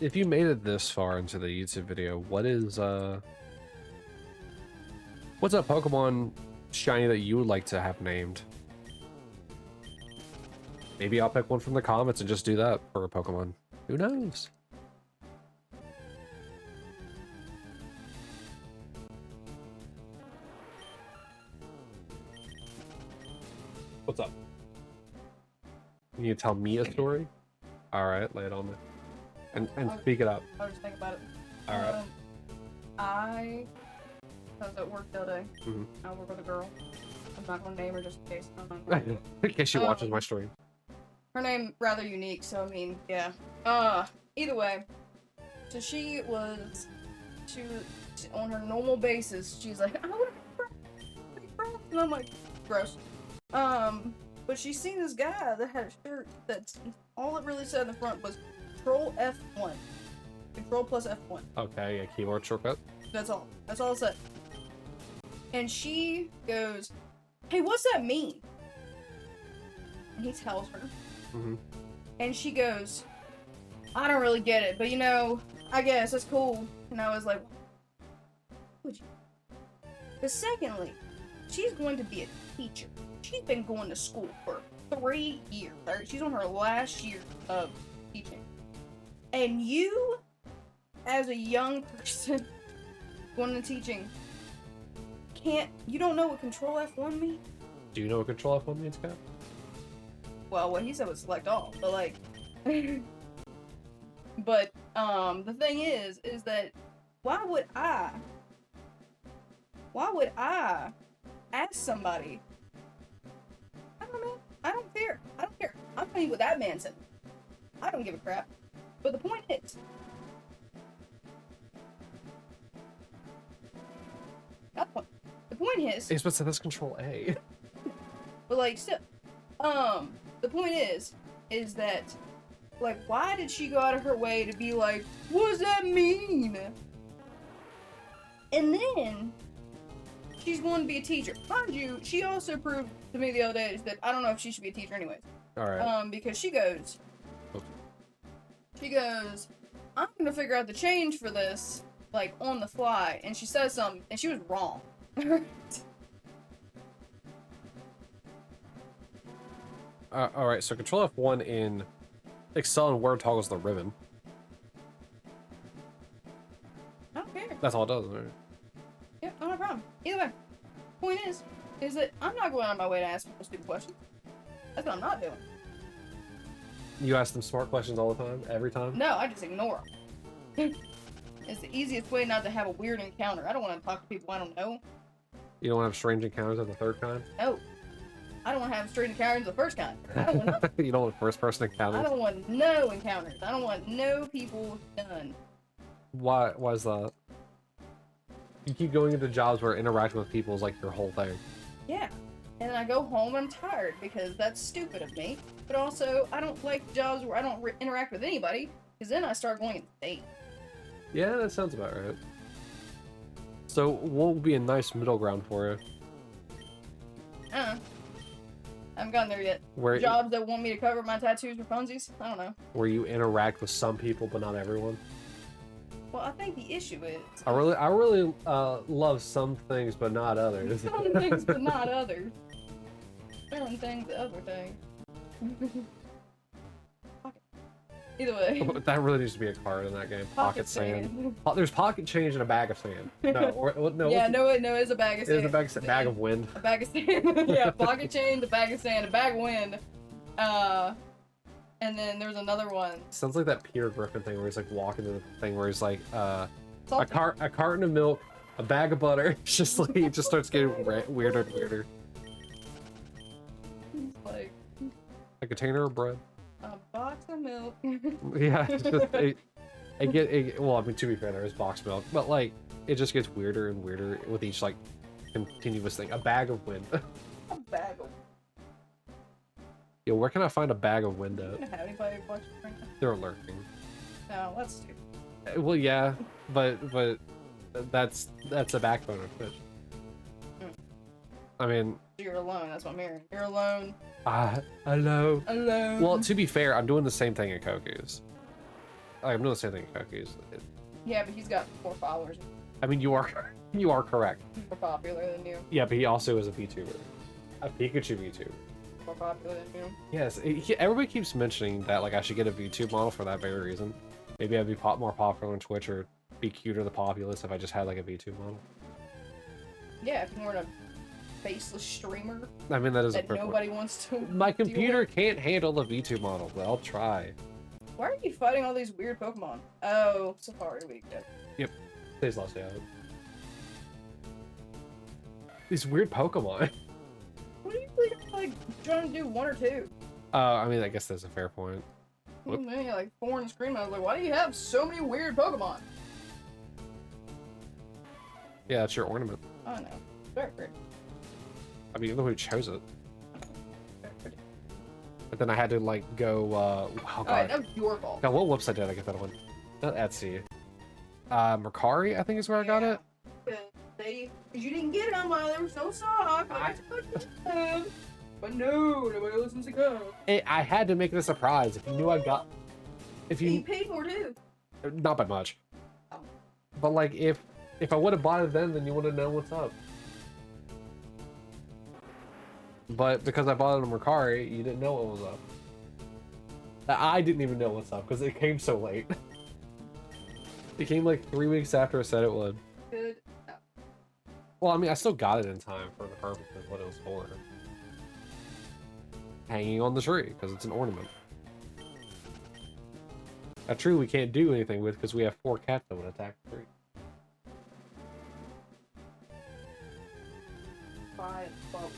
if you made it this far into the YouTube video, what's a Pokemon shiny that you would like to have named? Maybe I'll pick one from the comments and just do that for a Pokemon. Who knows? What's up? You need to tell me a story? Alright, lay it on me. And speak it up. I'll just think about it. Alright. I was at work the other day. Mm-hmm. I work with a girl. I'm not gonna name her just in case. In case she watches my stream. Her name rather unique, so I mean, yeah. Either way, so she was on her normal basis. She's like, I want to, and I'm like, gross. But she's seen this guy that had a shirt that's all it really said in the front was Control F1, Control plus F1. Okay, a keyboard shortcut. That's all. That's all it said. And she goes, "Hey, what's that mean?" And he tells her. Mm-hmm. And she goes, "I don't really get it, but you know, I guess that's cool." And I was like, "Would you?" But secondly, she's going to be a teacher. She's been going to school for 3 years. She's on her last year of teaching. And you, as a young person going into teaching, you don't know what Control F1 means? Do you know what Control F1 means, Cap? Well, what he said was select all, but like, but the thing is that why would I ask somebody? I don't know. I don't care. I'm telling you what that man said. I don't give a crap. But the point is, not the point. The point is, It's supposed to say that's Control A. but like still, the point is that, like, why did she go out of her way to be like, what does that mean? And then she's going to be a teacher. Mind you, she also proved to me the other day that I don't know if she should be a teacher anyways. Alright. Because she goes, I'm gonna figure out the change for this, like, on the fly. And she says something, and she was wrong. Alright, so Control F1 in Excel and Word toggles the ribbon. I don't care. That's all it does, right? Yeah, no problem. Either way, point is that I'm not going out of my way to ask people stupid questions. That's what I'm not doing. You ask them smart questions all the time? Every time? No, I just ignore them. It's the easiest way not to have a weird encounter. I don't want to talk to people I don't know. You don't want to have strange encounters of the third kind? No. I don't want to have strange encounters of the first kind. I don't want no. You don't want first-person encounters? I don't want no encounters. I don't want no people done. Why is that? You keep going into jobs where interacting with people is like your whole thing. Yeah. And then I go home and I'm tired because that's stupid of me. But also, I don't like jobs where I don't interact with anybody because then I start going insane. Yeah, that sounds about right. So, what would be a nice middle ground for you? I haven't gotten there yet. Where Jobs that want me to cover my tattoos for funsies? I don't know. Where you interact with some people but not everyone? Well, I think the issue is... I really love some things but not others. Some things but not others. Certain things, other things. Pocket. Either way. That really needs to be a card in that game. Pocket sand. There's pocket change and a bag of sand. No. Yeah, no, it's a bag of sand. It's a bag of wind. A bag of sand. Yeah, pocket change, a bag of sand, a bag of wind. And then there's another one. Sounds like that Peter Griffin thing where he's like walking to the thing where he's like, a Salty. carton of milk, a bag of butter. It's just like it just starts getting weirder and weirder. It's like A container of bread. a box of milk. Yeah, it's just, well, I mean, to be fair, there is box milk, but like it just gets weirder and weirder with each like continuous thing. A bag of wind. A bag of. Yo, where can I find a bag of wind You at? don't have anybody watching right now? They're lurking. No, that's stupid. Well, yeah, but that's a backbone of Twitch. Mm. I mean, You're alone. That's what I'm hearing. You're alone. hello. Alone. Well, to be fair, I'm doing the same thing at Koku's. I'm doing the same thing, cookies. Yeah, but he's got more followers. I mean, you are correct. He's more popular than you. Yeah, but he also is a VTuber, a Pikachu VTuber. More popular than you. Yes, everybody keeps mentioning that like I should get a VTube model for that very reason. Maybe I'd be more popular on Twitch or be cuter to the populace if I just had like a VTube model. Yeah, if you weren't a faceless streamer. I mean, that is that nobody wants to. My computer can't handle the VTube model, but I'll try. Why are you fighting all these weird Pokemon? Oh, Safari Week. Yep. Today's last day out. These weird Pokemon. What are you like trying to do, 1 or 2? I mean, I guess that's a fair point. Man, like 4 and screaming. I was like, why do you have so many weird Pokemon? Yeah, it's your ornament. I know. Very pretty. I mean, you're the one who chose it. Very pretty. But then I had to like go. Oh god. Alright, that was your fault. Now, what website did I get that on? Not Etsy. Mercari, I think is where I got it. You didn't get it on while there was no stock. But no, nobody listens to go. I had to make it a surprise. If you knew I got, if you paid for it too. Not by much. Oh. But like, if I would have bought it then you would have known what's up. But because I bought it on Mercari, you didn't know what was up. I didn't even know what's up because it came so late. It came like 3 weeks after I said it would. Good. No. Well, I mean, I still got it in time for the purpose of what it was for. Hanging on the tree, because it's an ornament. A tree we can't do anything with because we have 4 cats that would attack the tree. 5, 12.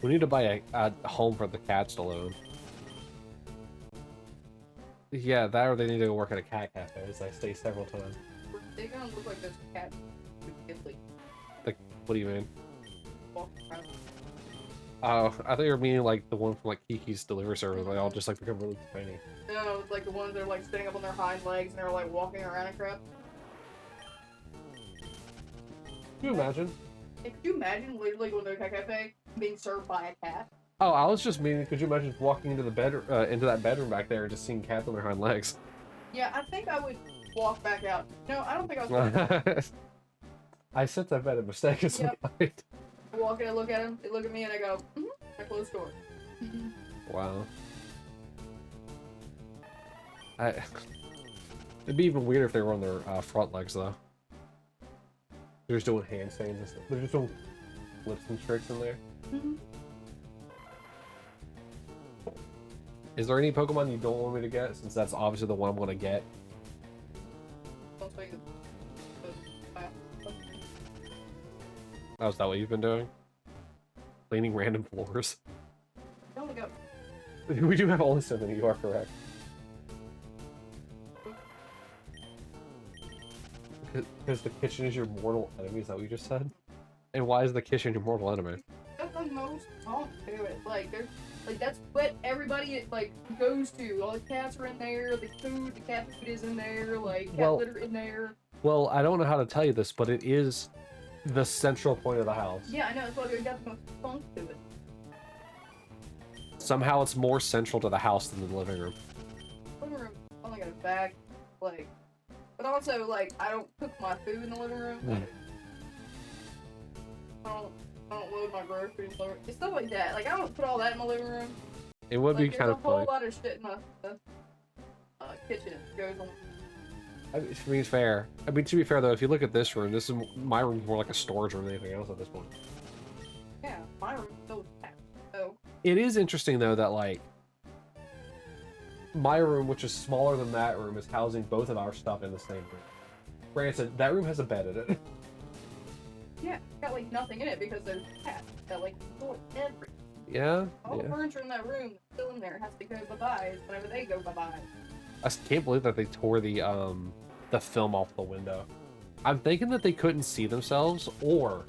We need to buy a home for the cats to live in. Yeah, that or they need to go work at a cat cafe, as I say several times. They're gonna look like those cats. Like, what do you mean? Walking around. Oh, I thought you were meaning like the one from like Kiki's Delivery Service. They all just like become really tiny. No, it's like the ones that are like standing up on their hind legs and they're like walking around and crap. Can you imagine? Hey, could you imagine literally going to a cat cafe being served by a cat? Oh, I was just meaning, could you imagine walking into the bedroom, into that bedroom back there and just seeing cats on their hind legs? Yeah, I think I would walk back out. No, I don't think I was. I sense I've made a mistake at some point. I walk in, I look at them, they look at me, and I go, I close the door. Wow. It'd be even weirder if they were on their front legs, though. They're just doing handstands and stuff. They're just doing flips and tricks in there. Is there any Pokemon you don't want me to get, since that's obviously the one I'm going to get? Oh, is that what you've been doing? Cleaning random floors? Don't go. We do have only 7, you are correct. Because the kitchen is your mortal enemy, is that what you just said? And why is the kitchen your mortal enemy? That's the most talk to it. Like, there's, like, that's what everybody, like, goes to. All the cats are in there, the food, the cat food is in there, like, cat litter in there. Well, I don't know how to tell you this, but it is the central point of the house. Yeah, I know, that's why we got the most funk to it. Somehow it's more central to the house than the living room. Living room, only got a bag, like, but also, like, I don't cook my food in the living room. I don't load my groceries in the living room. It's stuff like that. Like, I don't put all that in my living room. It would be kind of funny. There's a whole lot of shit in the kitchen that goes on. I mean, to be fair. I mean, to be fair though, if you look at this room, my room's more like a storage room than anything else at this point. Yeah, my room's still packed. So. It is interesting though that like my room, which is smaller than that room, is housing both of our stuff in the same room. Granted, that room has a bed in it. Yeah, it's got like nothing in it because there's cats that like store everything. Yeah. All the furniture in that room that's still in there has to go bye-bye whenever they go bye-bye. I can't believe that they tore the film off the window. I'm thinking that they couldn't see themselves, or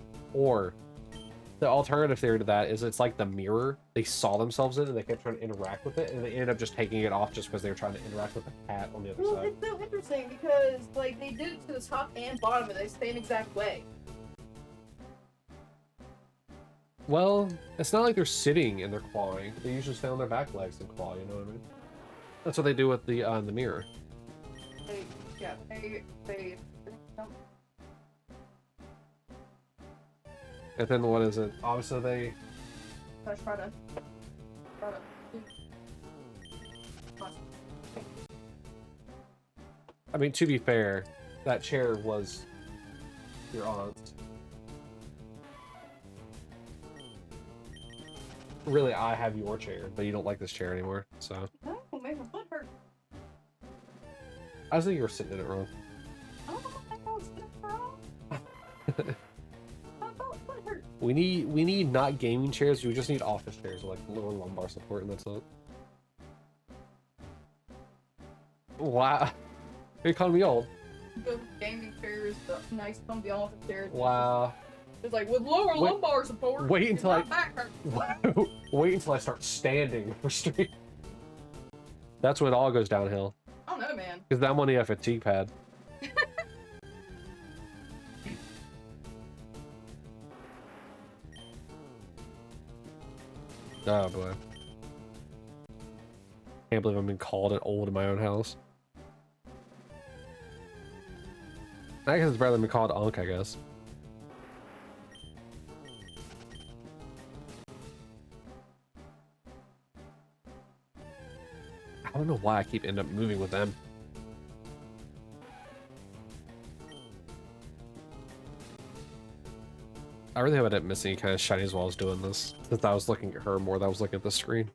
the alternative theory to that is it's like the mirror. They saw themselves in and they kept trying to interact with it, and they ended up just taking it off just because they were trying to interact with the cat on the other side. It's so interesting because like they did it to the top and bottom of the same exact way. Well, it's not like they're sitting and they're clawing. They usually stay on their back legs and claw, you know what I mean? That's what they do with the mirror. They don't. And then what is it? Obviously they. I try to. I mean, to be fair, that chair was your aunt's. Really, I have your chair, but you don't like this chair anymore, so. No, make my foot hurt. I think you were sitting in it wrong. I don't know what I was sitting wrong. My foot hurt. We need not gaming chairs. We just need office chairs with like lower lumbar support, and that's it. Wow, you're calling me old. The gaming chairs, the nice comfy office chairs. Wow. It's like with lower lumbar support. Wait until my back hurts. wait until I start standing for street. That's when it all goes downhill. I don't know, man. Because then I'm on the fatigue pad. Oh boy. Can't believe I've been called an old in my own house. I guess it's better than being called Unk, I guess. I don't know why I keep ending up moving with them. I really hope I didn't miss any kind of shinies while I was doing this. Since I was looking at her more than I was looking at the screen.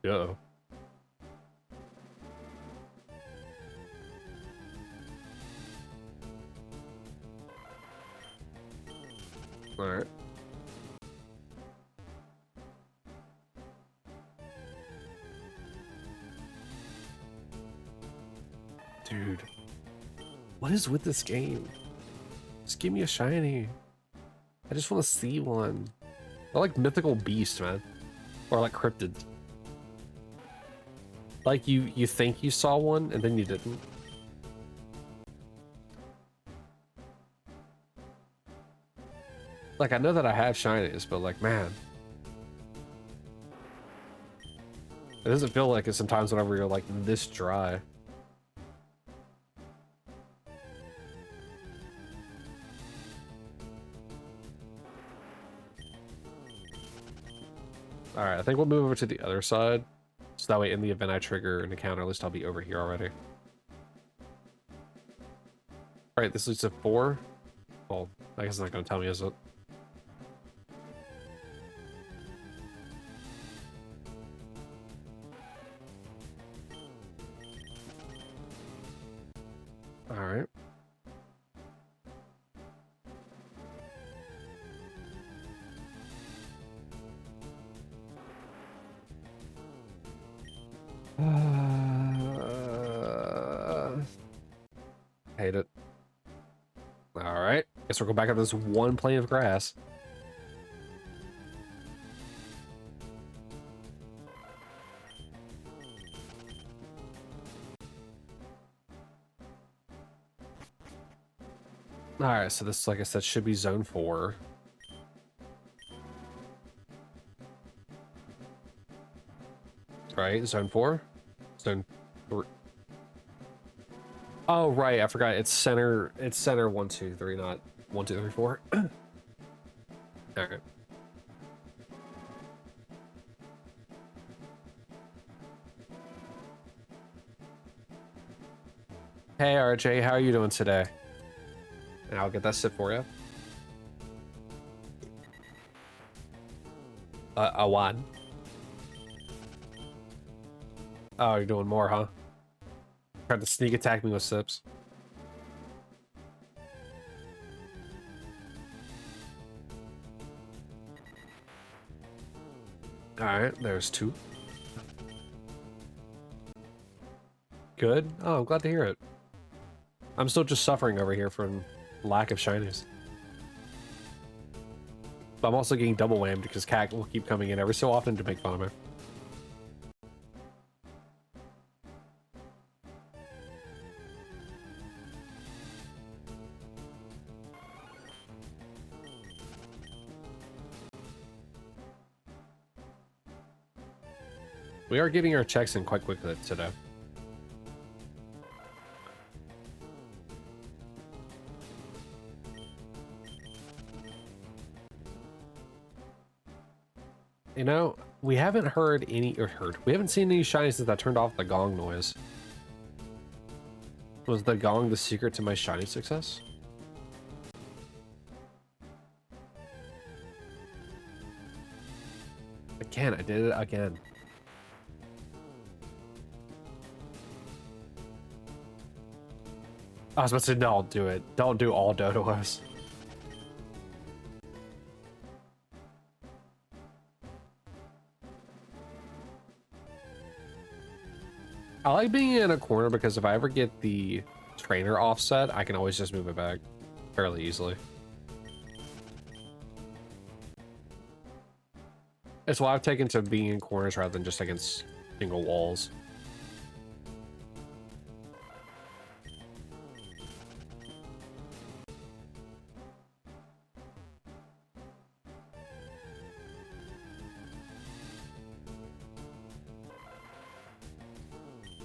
Uh-oh. Alright. Dude. What is with this game? Just give me a shiny. I just want to see one. I like mythical beast, man. Or like cryptids. Like you think you saw one and then you didn't. Like I know that I have shinies, but like man. It doesn't feel like it sometimes whenever you're like this dry. Alright, I think we'll move over to the other side. So that way in the event I trigger an encounter, at least I'll be over here already. Alright, this leads to 4. Well, I guess it's not going to tell me, is it? Alright. Hate it. Alright. Guess we'll go back up this one plane of grass. Alright, so this, like I said, should be zone 4. Right, zone 4? Zone 3. Oh, right, I forgot. It's center 1, 2, 3, not 1, 2, 3, 4. Alright. Hey, RJ, how are you doing today? And I'll get that sip for you. A one. Oh, you're doing more, huh? Tried to sneak attack me with sips. Alright, there's 2. Good. Oh, I'm glad to hear it. I'm still just suffering over here from lack of shinies. But I'm also getting double whammed because Cat will keep coming in every so often to make fun of me. We are getting our checks in quite quickly today. You know, we haven't heard any, we haven't seen any shinies since I turned off the gong noise. Was the gong the secret to my shiny success? Again, I did it again. I was about to say, no, don't do it. Don't do all Dodoos. I like being in a corner because if I ever get the trainer offset, I can always just move it back fairly easily. It's why I've taken to being in corners rather than just against single walls.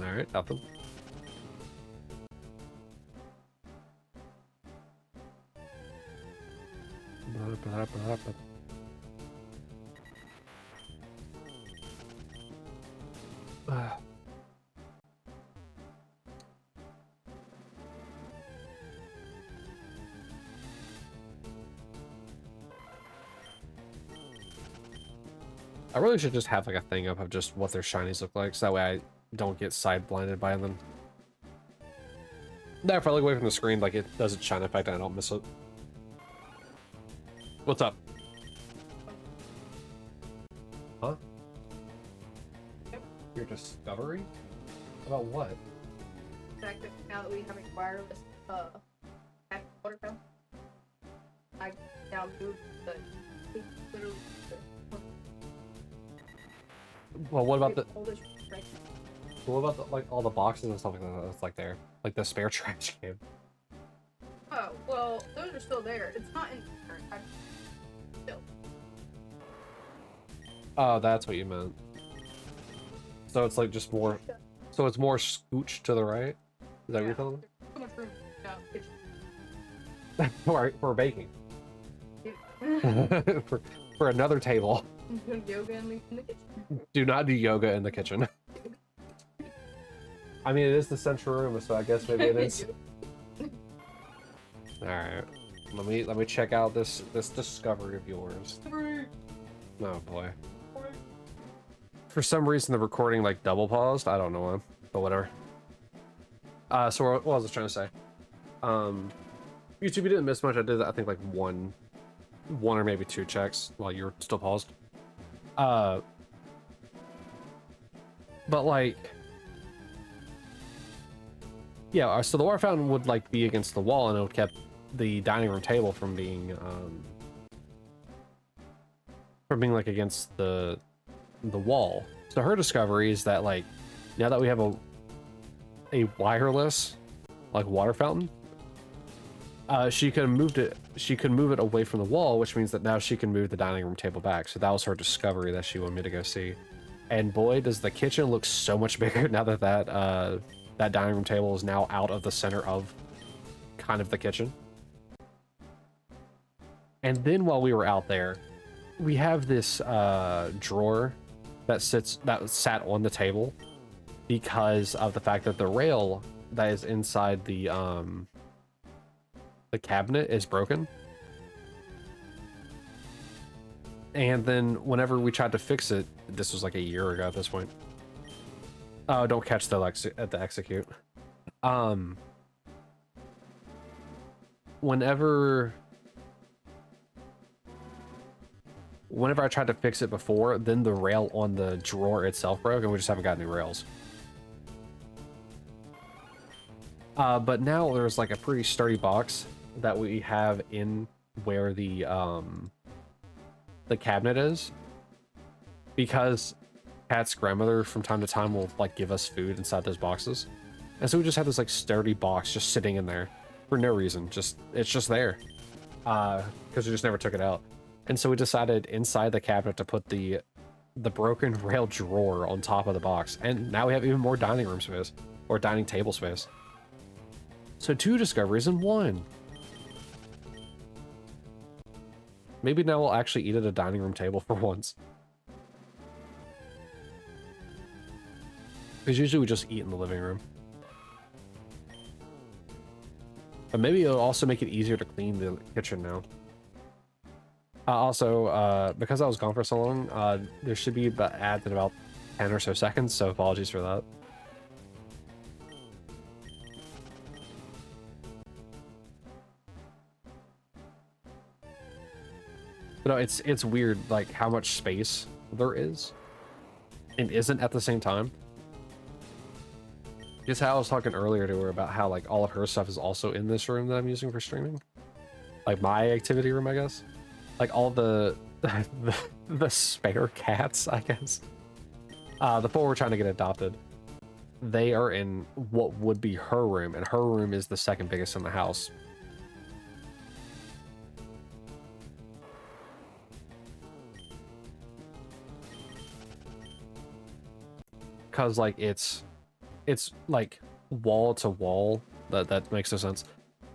All right, nothing. I really should just have like a thing up of just what their shinies look like, so that way I don't get side blinded by them. That if I look away from the screen, like it does its shine effect and I don't miss it. What's up? Huh? Your discovery? About what? The fact that now that we have a wireless water fountain, I now moved the literally. Well, what about the? Oldest right. What about the, like all the boxes and stuff like that? That's like there, like the spare trash can. Oh well, those are still there. It's not in current. Still. Oh, that's what you meant. So it's like just more. So it's more scooch to the right. Is that what you're telling me? Too much room. for baking. for another table. Yoga in the kitchen. Do not do yoga in the kitchen. I mean, it is the central room, so I guess maybe it is. All right, let me check out this discovery of yours. Oh boy. For some reason, the recording like double paused. I don't know why, but whatever. So what was I trying to say? YouTube, you didn't miss much. I did, I think, like one or maybe two checks while you were still paused. But like, yeah. So the water fountain would like be against the wall, and it would kept the dining room table from being like against the wall. So her discovery is that like now that we have a wireless like water fountain, she could move it away from the wall, which means that now she can move the dining room table back. So that was her discovery that she wanted me to go see. And boy, does the kitchen look so much bigger now that that dining room table is now out of the center of kind of the kitchen. And then while we were out there, we have this drawer that sat on the table because of the fact that the rail that is inside the cabinet is broken. And then whenever we tried to fix it, this was like a year ago at this point. Oh, don't catch the execute. Whenever I tried to fix it before, then the rail on the drawer itself broke, and we just haven't got new rails. But now there's like a pretty sturdy box that we have in where the cabinet is, because Kat's grandmother from time to time will like give us food inside those boxes, and so we just have this like sturdy box just sitting in there for no reason. It's just there because we just never took it out. And so we decided inside the cabinet to put the the broken rail drawer on top of the box. And now we have even more dining room space, or dining table space. So 2 discoveries in 1. Maybe now we'll actually eat at a dining room table for once. Because usually we just eat in the living room. But maybe it'll also make it easier to clean the kitchen now. Also, because I was gone for so long, there should be ads in about 10 or so seconds, so apologies for that. But no, it's weird, like, how much space there is and isn't at the same time. Just how I was talking earlier to her about how, like, all of her stuff is also in this room that I'm using for streaming. Like, my activity room, I guess. Like, all the the spare cats, I guess. The 4 we're trying to get adopted. They are in what would be her room, and her room is the second biggest in the house. Cause like it's like wall to wall. That makes no sense.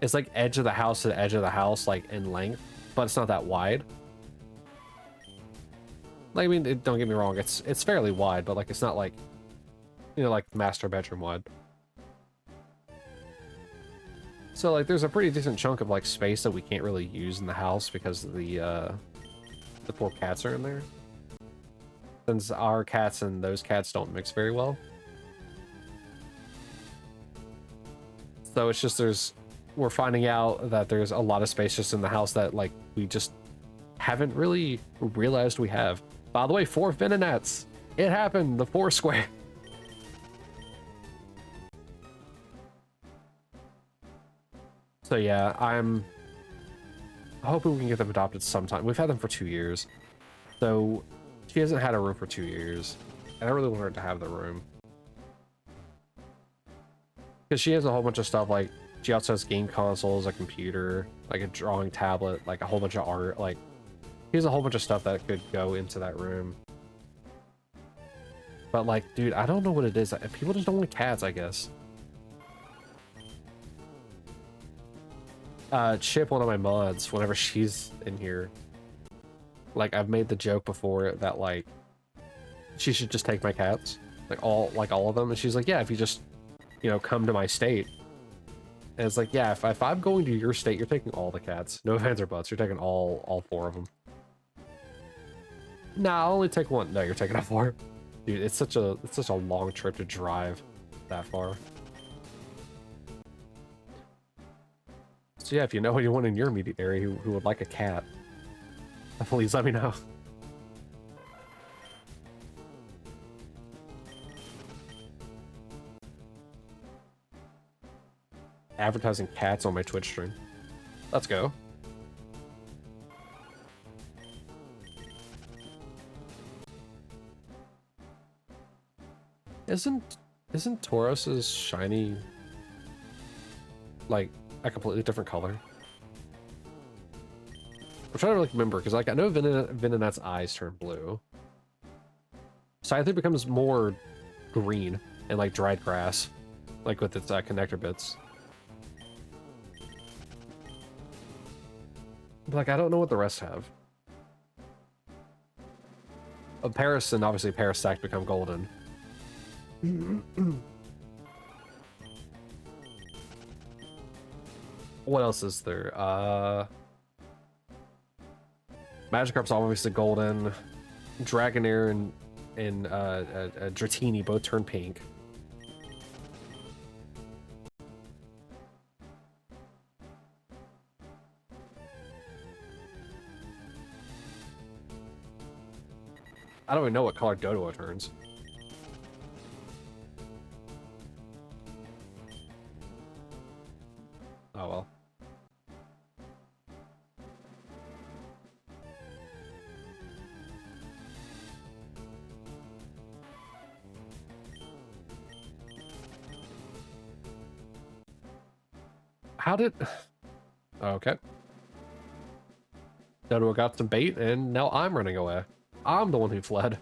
It's like edge of the house to the edge of the house, like in length, but it's not that wide. Like, I mean, don't get me wrong, it's fairly wide, but like it's not like, you know, like master bedroom wide. So like there's a pretty decent chunk of like space that we can't really use in the house because the poor cats are in there. Since our cats and those cats don't mix very well. So it's just we're finding out that there's a lot of space just in the house that like we just haven't really realized we have. By the way, 4 Venonats. It happened, the 4 square. So yeah, I'm hoping we can get them adopted sometime. We've had them for 2 years. So she hasn't had a room for 2 years. And I really want her to have the room. Because she has a whole bunch of stuff, like, she also has game consoles, a computer, like a drawing tablet, like a whole bunch of art, like, she has a whole bunch of stuff that could go into that room. But like, dude, I don't know what it is. People just don't want cats, I guess. Chip, one of my mods, whenever she's in here, like, I've made the joke before that, like, she should just take my cats, like all of them, and she's like, yeah, if you just, you know, come to my state. And it's like, yeah, if I'm going to your state, you're taking all the cats. No ifs or buts, you're taking all 4 of them. Nah, I'll only take 1. No, you're taking all 4. Dude, it's such a long trip to drive that far. So yeah, if you know anyone in your immediate area who would like a cat, please let me know. Advertising cats on my Twitch stream. Let's go. Isn't Taurus's shiny like a completely different color? I'm trying to like remember because like I know Venonat's eyes turn blue. Scyther becomes more green and like dried grass, like with its connector bits. But, like, I don't know what the rest have. Paris and obviously Paris Stack become golden. What else is there? Magikarp's obviously golden. Dragonair and Dratini both turn pink. I don't even know what color Doduo turns. Oh well. How did... Okay. Doduo got some bait, and now I'm running away. I'm the one who fled.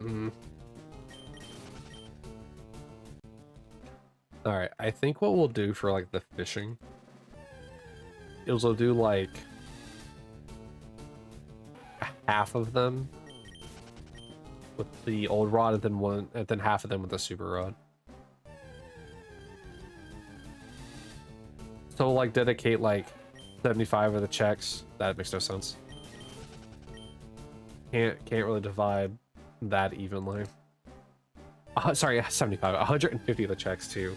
Mm. All right, I think what we'll do for like the fishing is we'll do like half of them with the old rod, and then half of them with the super rod. So like dedicate like 75 of the checks. That makes no sense. Can't really divide that evenly. Sorry, 75. 150 of the checks to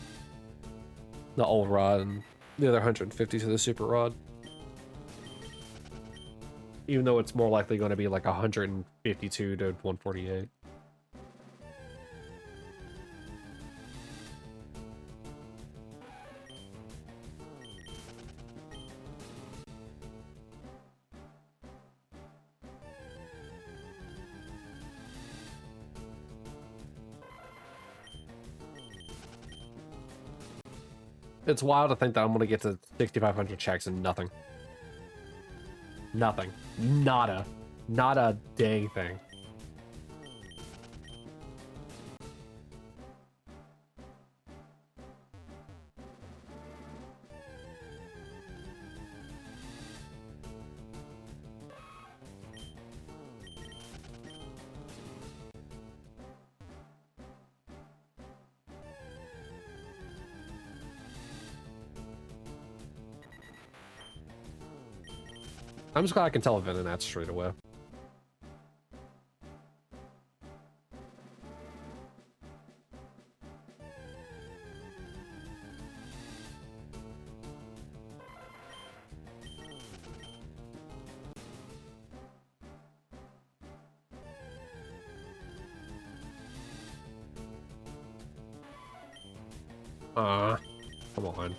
the old rod, and the other 150 to the super rod. Even though it's more likely going to be like 152 to 148. It's wild to think that I'm going to get to 6,500 checks and nothing. Nothing. Nada. Not a dang thing. I'm just glad I can tell a Venonat straight away. Come on.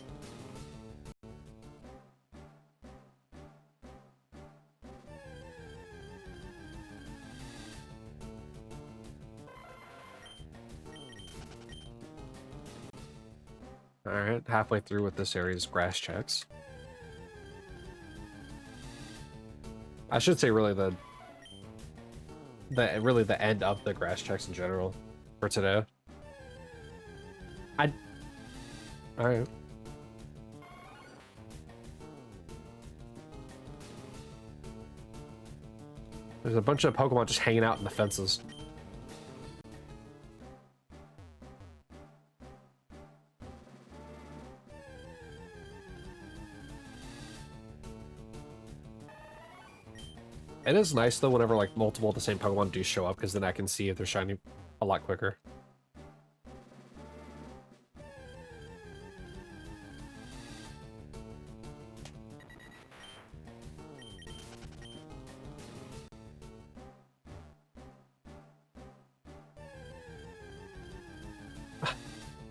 Alright, halfway through with this area's grass checks. I should say really the end of the grass checks in general for today. Alright. There's a bunch of Pokemon just hanging out in the fences. It is nice though whenever like multiple of the same Pokemon do show up, because then I can see if they're shiny a lot quicker.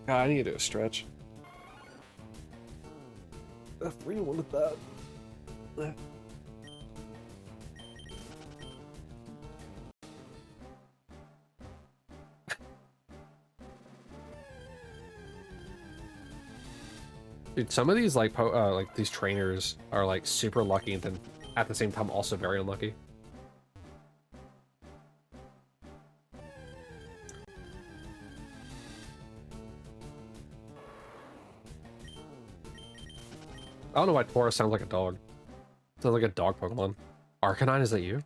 God, I need to do a stretch. I really wanted that. Dude, some of these like these trainers are like super lucky, and then at the same time also very unlucky. I don't know why Taurus sounds like a dog. Sounds like a dog Pokemon. Arcanine, is that you?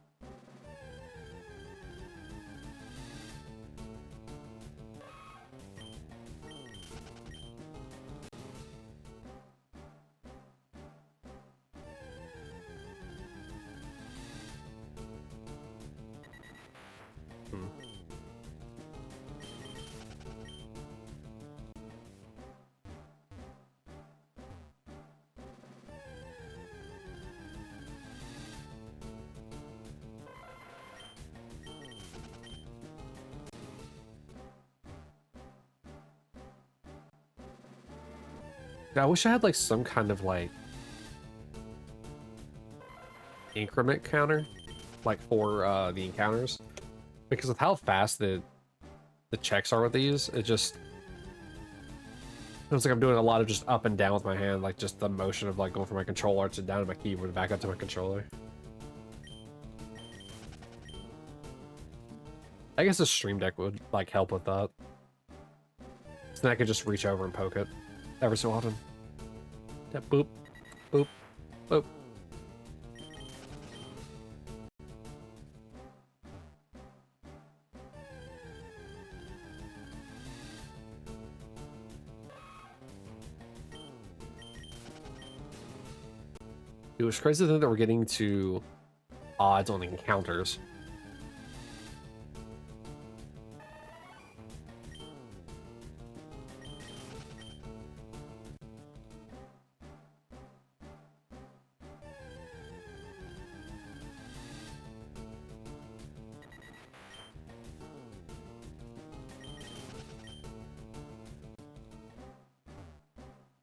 I wish I had like some kind of like increment counter, like for the encounters, because with how fast the checks are with these, it just feels like I'm doing a lot of just up and down with my hand, like just the motion of like going from my controller to down to my keyboard back up to my controller. I guess a stream deck would like help with that. So then I could just reach over and poke it every so often. Yeah, boop, boop, boop. It was crazy to think that we're getting to odds on encounters.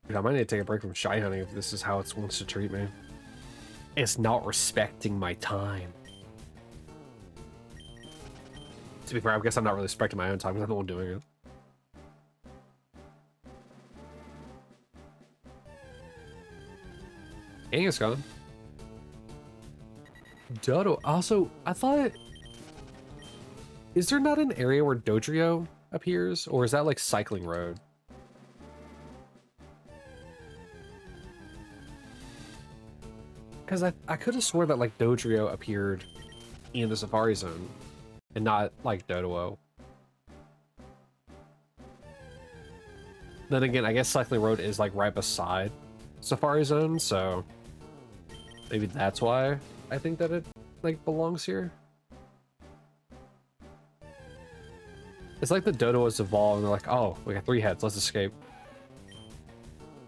Dude, I might need to take a break from shy hunting if this is how it wants to treat me. It's not respecting my time. To be fair, I guess I'm not really respecting my own time because I'm the one doing it. Dang, it's gone. Dodo. Also, I thought... Is there not an area where Dodrio appears? Or is that like Cycling Road? Because I could have swore that like Dodrio appeared in the Safari Zone and not like Doduo. Then again, I guess Cycling Road is like right beside Safari Zone, so maybe that's why I think that it like belongs here. It's like the Doduos evolve and they're like, oh, we got 3 heads, let's escape.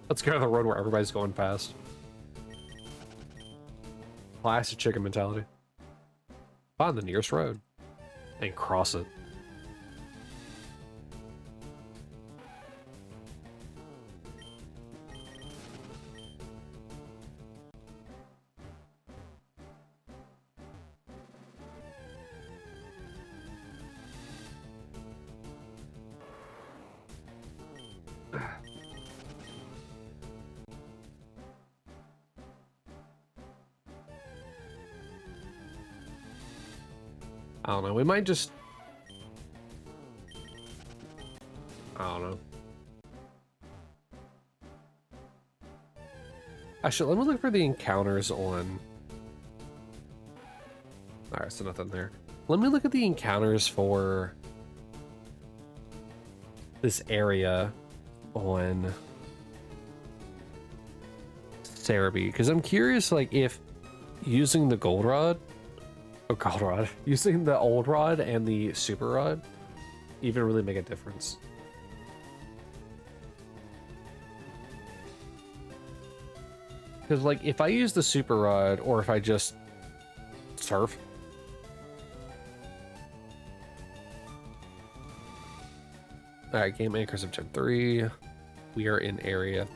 Let's go to the road where everybody's going fast. Classic chicken mentality. Find the nearest road and cross it. I don't know, we might just... I don't know. Actually, let me look for the encounters on... Alright, so nothing there. Let me look at the encounters for... this area on... Cerebi, because I'm curious, like, if using the Goldenrod... Oh, Goldenrod. Using the old rod and the super rod even really make a difference. Because, like, if I use the super rod or if I just surf, alright, game anchors of Gen 3. We are in area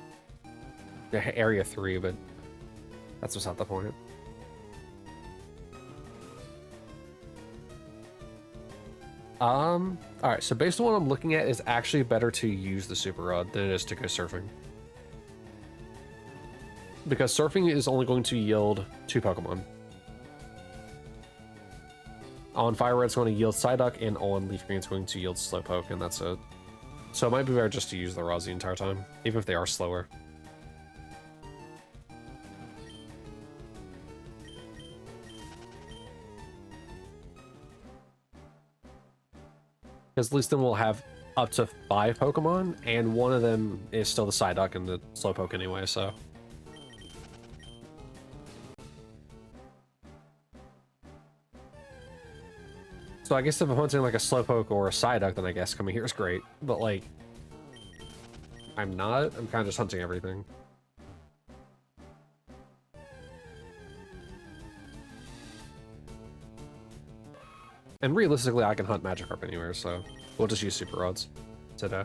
3, but that's what's not the point. Alright, so based on what I'm looking at, it's actually better to use the super rod than it is to go surfing. Because surfing is only going to yield 2 Pokemon. On Fire Red, it's going to yield Psyduck, and on Leaf Green, it's going to yield Slowpoke, and that's it. So it might be better just to use the rods the entire time, even if they are slower. Because at least then we'll have up to 5 Pokemon, and one of them is still the Psyduck and the Slowpoke anyway, so... So I guess if I'm hunting like a Slowpoke or a Psyduck, then I guess coming here is great. But like, I'm not. I'm kind of just hunting everything. And realistically, I can hunt Magikarp anywhere, so we'll just use Super Rods today.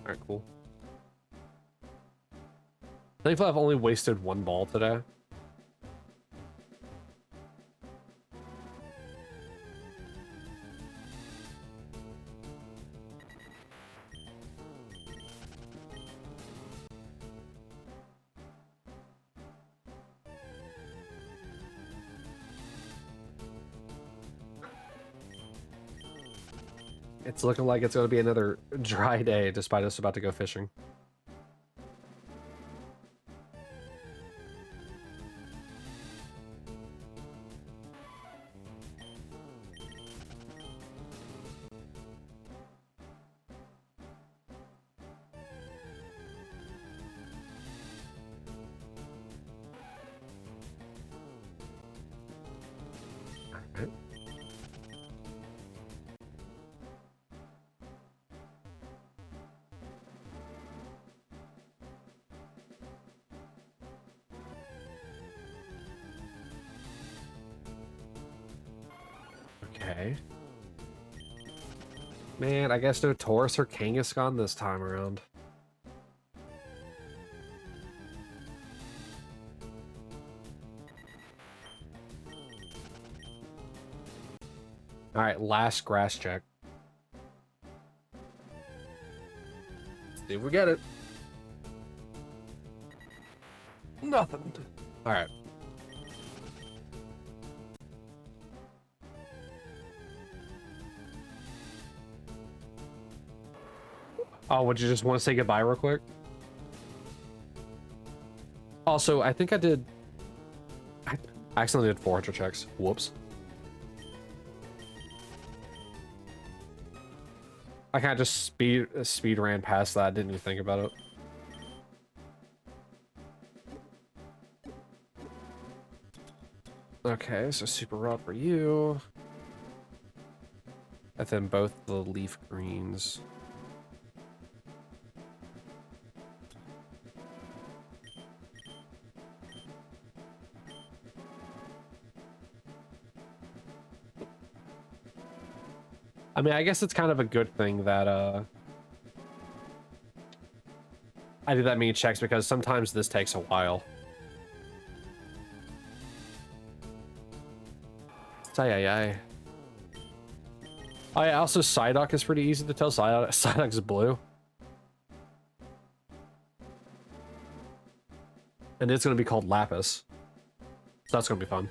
Alright, cool. Thankfully, I've only wasted one ball today. It's looking like it's going to be another dry day, despite us about to go fishing. Alright. Okay. Man, I guess no Taurus or Kangaskhan this time around. Alright, last grass check. Let's see if we get it. Nothing. Alright. Oh, would you just want to say goodbye real quick? Also, I think I accidentally did 400 checks. Whoops. I kind of just speed ran past that. Didn't even think about it. Okay, so super rod for you. And then both the leaf greens. I mean, I guess it's kind of a good thing that I did that many checks, because sometimes this takes a while. Ay. Oh yeah, also Psyduck is pretty easy to tell. Psyduck's blue. And it's going to be called Lapis. So that's going to be fun.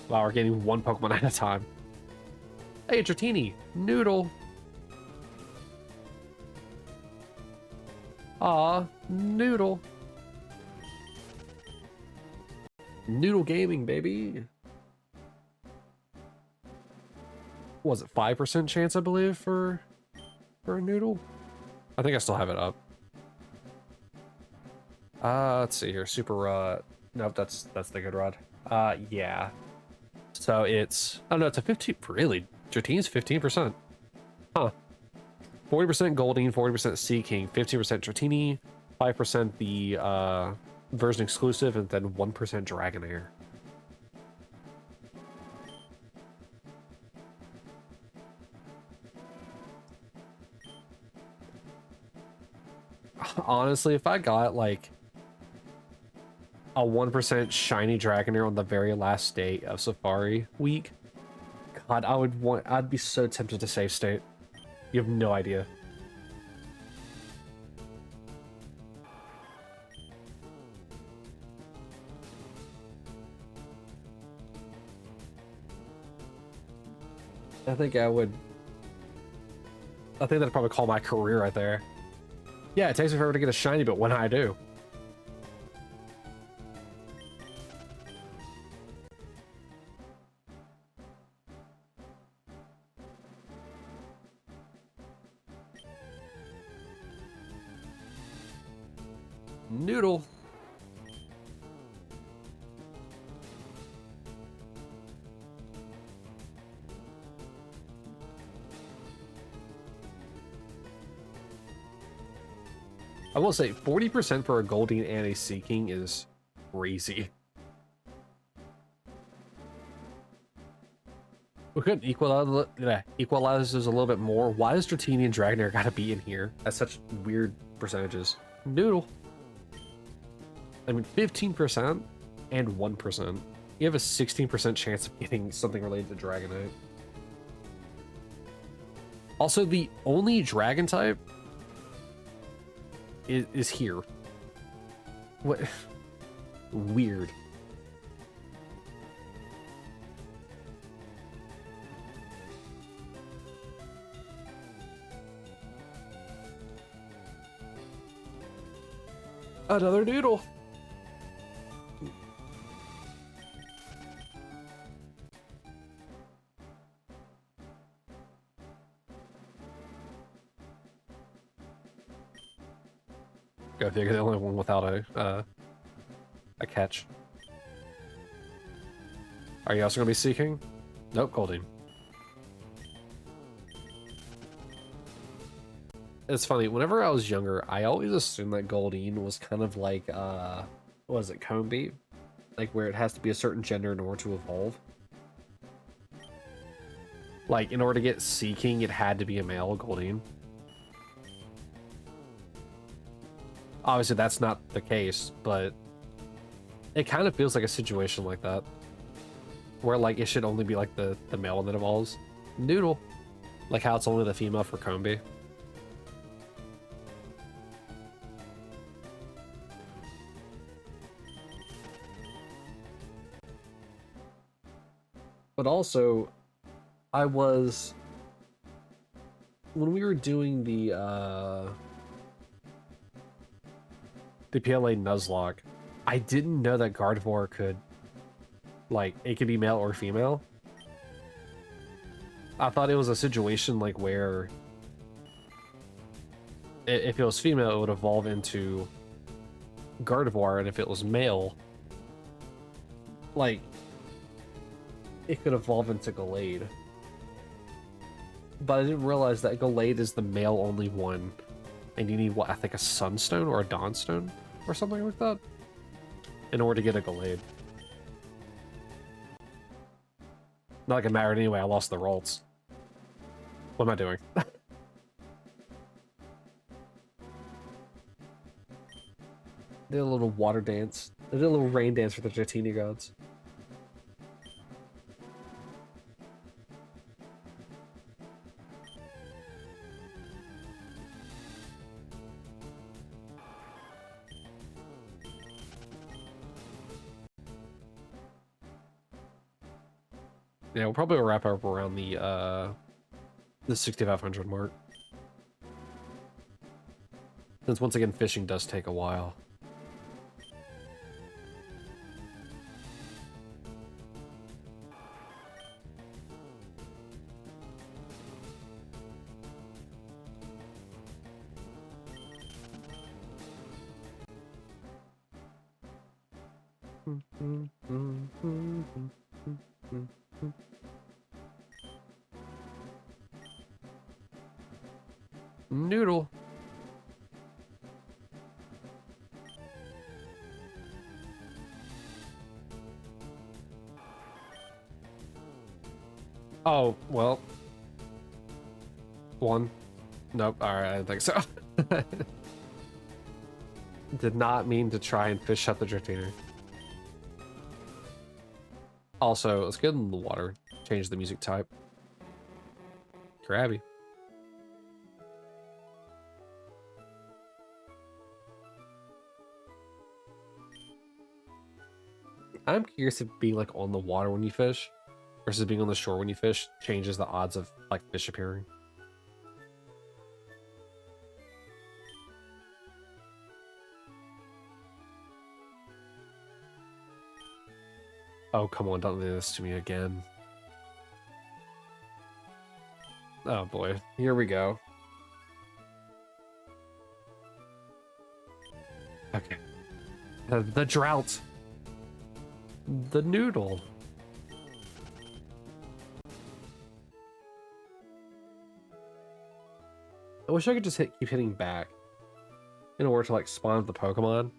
Wow, we're getting one Pokemon at a time. Hey, Dratini. Noodle. Aw, Noodle. Noodle Gaming, baby. What was it 5% chance, I believe, for a Noodle? I think I still have it up. Let's see here. Super Rod. Nope, that's the good rod. Yeah. So it's, oh no, it's a 15, really? Dratini's 15%. Huh. 40% Goldeen, 40% Sea King, 15% Dratini, 5% the version exclusive, and then 1% Dragonair. Honestly, if I got like a 1% shiny Dragonair on the very last day of Safari Week, God, I'd be so tempted to save state. You have no idea. I think that'd probably call my career right there. Yeah, it takes me forever to get a shiny, but when I do. Noodle. I will say 40% for a Goldeen and a Sea King is crazy. We could equalize this a little bit more. Why does Dratini and Dragonair gotta be in here at such weird percentages? Noodle. I mean, 15% and 1%. You have a 16% chance of getting something related to Dragonite. Also, the only dragon type is here. What? Weird. Another noodle. Go figure, the only one without a catch. Are you also gonna be seeking? Nope, Goldeen. It's funny, whenever I was younger, I always assumed that Goldeen was kind of like, what was it, Combi? Like, where it has to be a certain gender in order to evolve. Like, in order to get Seeking, it had to be a male Goldeen. Obviously, that's not the case, but it kind of feels like a situation like that. Where, like, it should only be, like, the male one that evolves. Noodle. Like how it's only the female for Combi. But also, when we were doing the PLA Nuzlocke, I didn't know that Gardevoir could, like, it could be male or female. I thought it was a situation, like, where if it was female, it would evolve into Gardevoir, and if it was male, like, it could evolve into Gallade. But I didn't realize that Gallade is the male-only one, and you need, what, I think a Sunstone or a Dawnstone or something like that in order to get a Gallade. Not like it mattered anyway, I lost the rolls. What am I doing? Did a little water dance. They did a little rain dance for the Dratini gods. Yeah, we'll probably wrap up around the 6,500 mark. Since once again, fishing does take a while. Noodle. Oh, well. One. Nope, alright, I didn't think so. Did not mean to try and fish out the Dratini. Also, let's get in the water. Change the music type. Krabby. I'm curious if being like on the water when you fish versus being on the shore when you fish changes the odds of like fish appearing. Oh, come on, don't do this to me again. Oh boy, here we go. Okay. The drought. The noodle. I wish I could just keep hitting back in order to like spawn the Pokemon.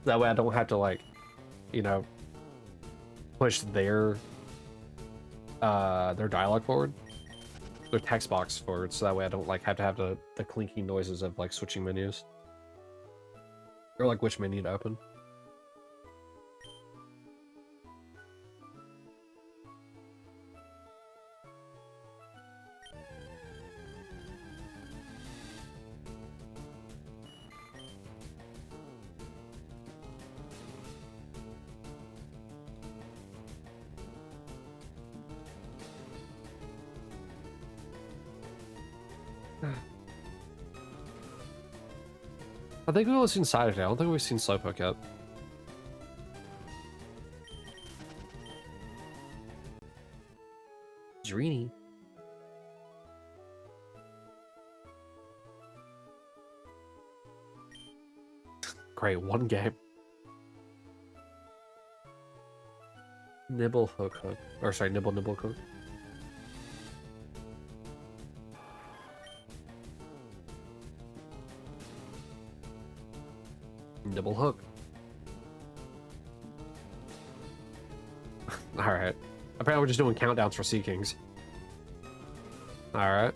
That way I don't have to like, you know, push their dialogue forward, their text box forward, so that way I don't like have to have the clinking noises of like switching menus or like which menu to open. I think we've only seen Psyduck. I don't think we've seen Slowpoke yet. Drini. Great, one game. Nibble hook. Or sorry, nibble hook. Nibble hook. Alright. Apparently we're just doing countdowns for Sea Kings. Alright.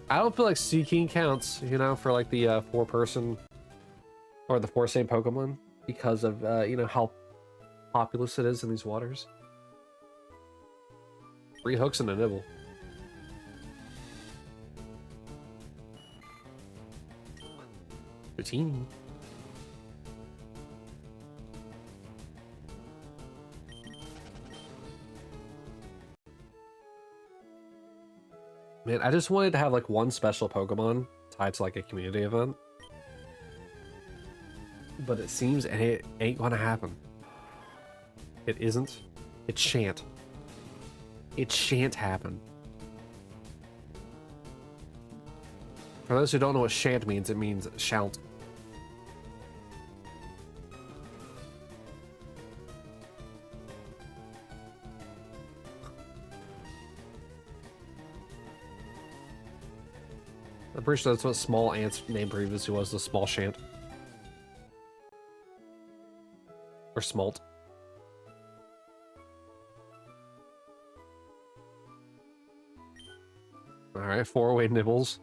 I don't feel like Sea King counts, you know, for like the 4-person or the 4-same Pokemon because of, you know, how populous it is in these waters. 3 hooks and a nibble. Routine. Man, I just wanted to have like one special Pokemon tied to like a community event. But it seems it ain't gonna happen. It isn't. It shan't. It shan't happen. For those who don't know what shan't means, it means shan't. I'm pretty sure that's what Small Ant's name previously was, the Small Shant. Or Smalt. Alright, 4-way nibbles.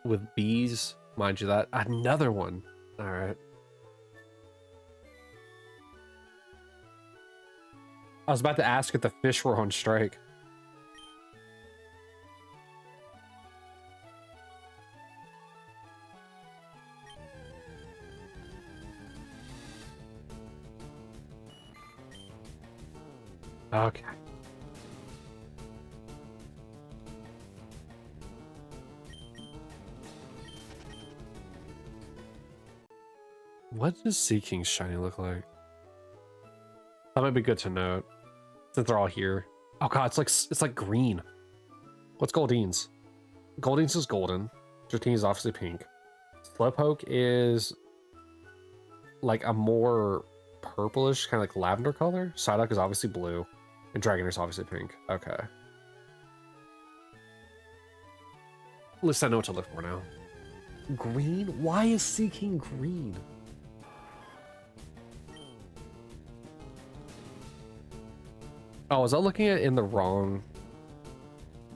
With bees, mind you that. Another one. Alright. I was about to ask if the fish were on strike. Okay. What does Sea King's shiny look like? That might be good to note, since they're all here. Oh god, it's like green. What's Goldine's? Goldine's is golden. Dratini's is obviously pink. Slowpoke is like a more purplish, kind of like lavender color. Psyduck is obviously blue. And Dragonair's obviously pink. Okay. At least I know what to look for now. Green? Why is Sea King green? Oh, was I looking at it in the wrong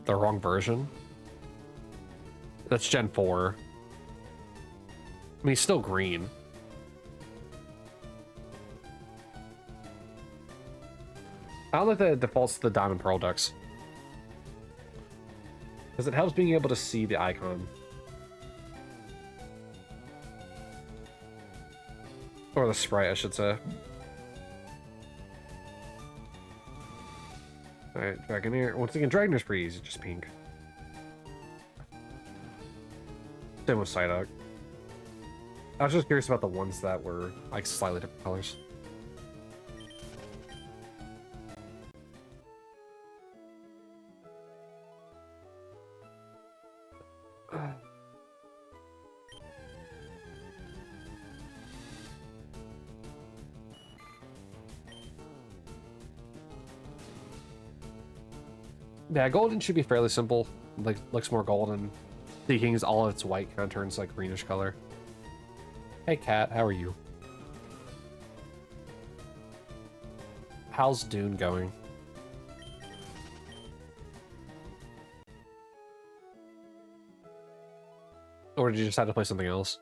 version? That's Gen 4. I mean, he's still green. I don't like that it defaults to the Diamond Pearl Dex. Because it helps being able to see the icon. Or the sprite, I should say. Alright, Dragonair. Once again, Dragonair's pretty easy, just pink. Same with Psyduck. I was just curious about the ones that were like slightly different colors. Yeah, golden should be fairly simple. Like, looks more golden. Sea King is all of its white kind of turns like greenish color. Hey cat, how are you? How's Dune going? Or did you just have to play something else?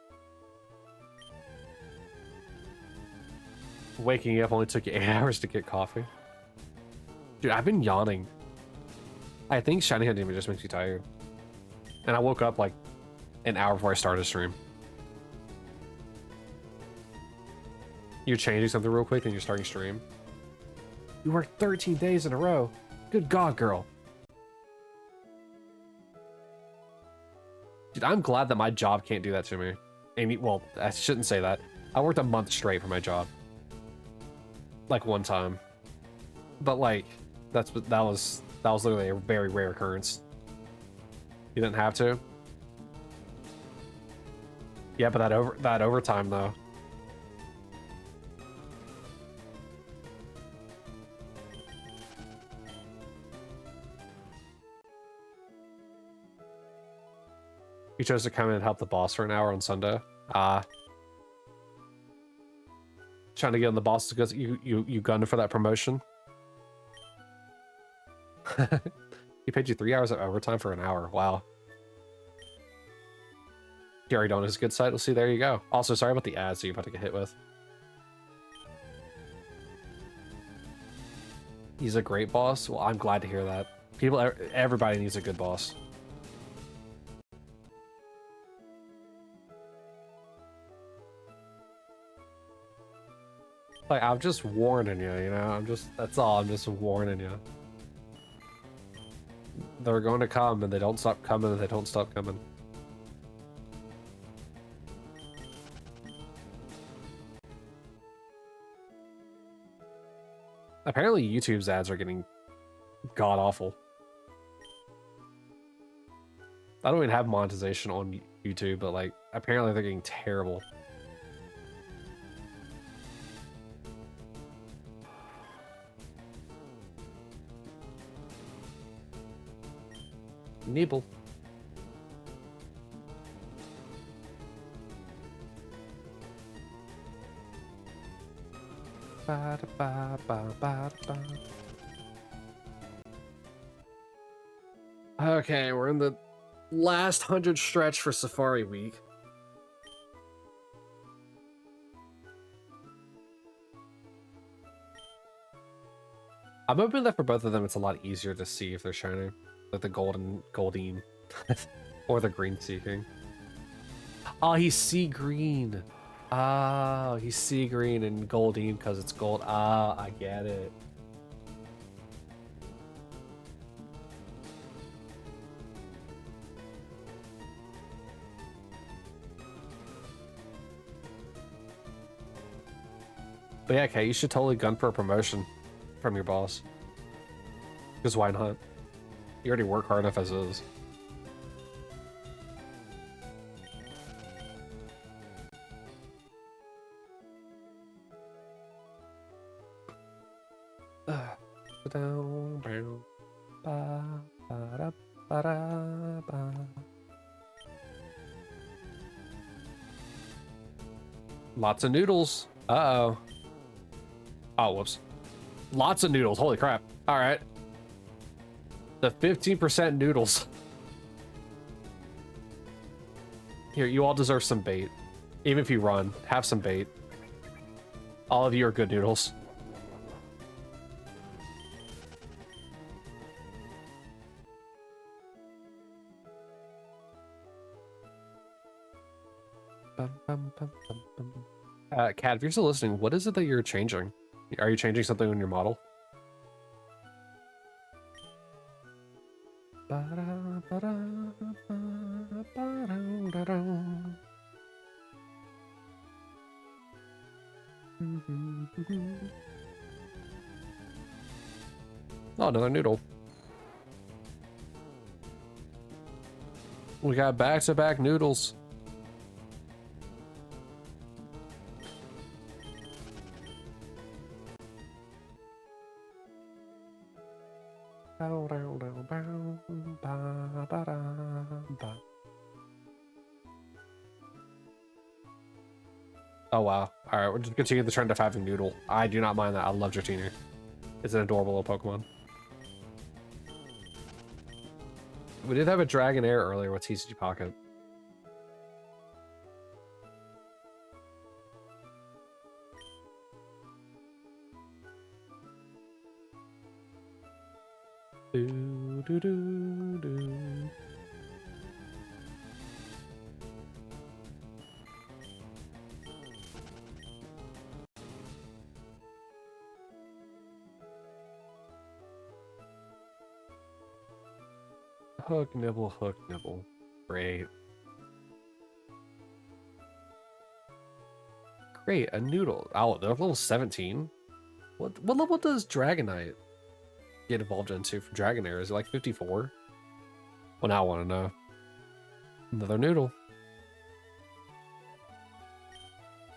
Waking up only took you 8 hours to get coffee. Dude, I've been yawning. I think Shiny Living Dex just makes you tired. And I woke up like an hour before I started stream. You're changing something real quick and you're starting stream. You worked 13 days in a row. Good God, girl. Dude, I'm glad that my job can't do that to me. Amy, well, I shouldn't say that. I worked a month straight for my job. Like one time. But like, that was literally a very rare occurrence. You didn't have to? Yeah, but that overtime though. You chose to come in and help the boss for an hour on Sunday. Trying to get on the boss because you gunned for that promotion. He paid you 3 hours of overtime for an hour. Wow. You already on his good side. Let's see. There you go. Also, sorry about the ads that you're about to get hit with. He's a great boss. Well, I'm glad to hear that. Everybody needs a good boss. Like, I'm just warning you, you know? That's all, I'm just warning you. They're going to come, and they don't stop coming, and they don't stop coming. Apparently, YouTube's ads are getting god-awful. I don't even have monetization on YouTube, but, like, apparently they're getting terrible. Nibble. Ba -da -ba -ba -ba -ba. Okay, we're in the last 100 stretch for Safari Week. I'm hoping that for both of them, it's a lot easier to see if they're shiny. Like the Goldeen. Or the Green Seeking. Oh, he's sea green. Oh, he's sea green and Goldeen because it's gold. Ah, I get it. But yeah, Kay, you should totally gun for a promotion from your boss. Because why not? You already work hard enough as is. Lots of noodles. Uh-oh. Oh, whoops. Lots of noodles. Holy crap. All right. The 15% noodles. Here, you all deserve some bait. Even if you run, have some bait. All of you are good noodles. Kat, if you're still listening, what is it that you're changing? Are you changing something on your model? Oh, another noodle. We got back-to-back noodles. Oh wow. Alright, we're just continuing the trend of having noodle. I do not mind that. I love Dratini. It's an adorable little Pokemon. We did have a Dragonair earlier with TCG Pocket. Do, do, do, do. Hook, nibble, hook, nibble. Great. Great, a noodle. Oh, they're level 17? What level does Dragonite get evolved into from Dragonair? Is it like 54? Well, now I want to know. Another noodle.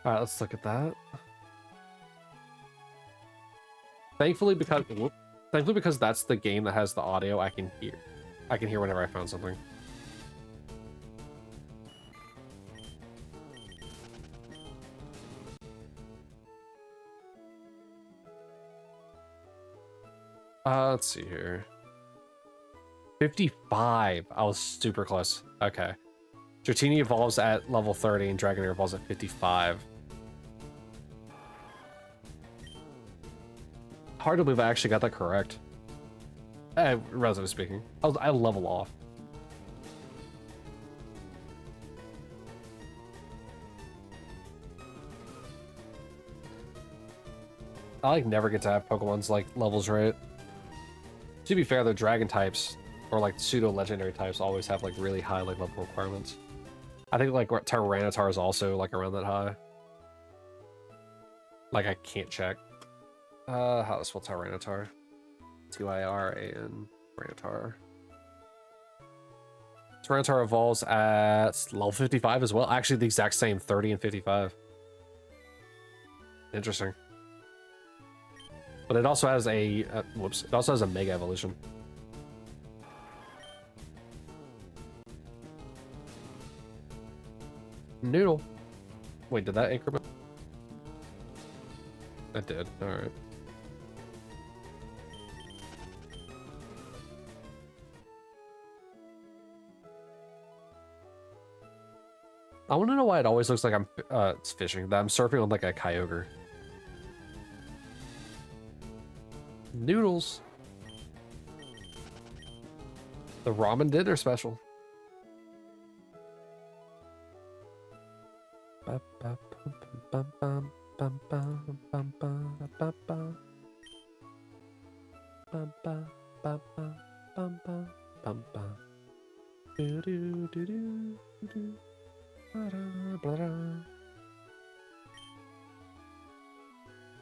Alright, let's look at that. Thankfully because that's the game that has the audio, I can hear. I can hear whenever I found something. Let's see here. 55. I was super close. Okay. Dratini evolves at level 30 and Dragonair evolves at 55. Hard to believe I actually got that correct. Relatively speaking. I level off. I like never get to have Pokemon's like levels right. To be fair, the dragon types or like pseudo legendary types always have like really high like level requirements. I think like Tyranitar is also like around that high. Like I can't check. How to spell Tyranitar? Tyran Tyranitar. Tyranitar evolves at level 55 as well. Actually, the exact same, 30 and 55. Interesting. But it also has a whoops. It also has a Mega Evolution. Noodle. Wait, did that increment? That did. All right. I want to know why it always looks like I'm it's fishing. That I'm surfing on like a Kyogre. Noodles. The ramen dinner special.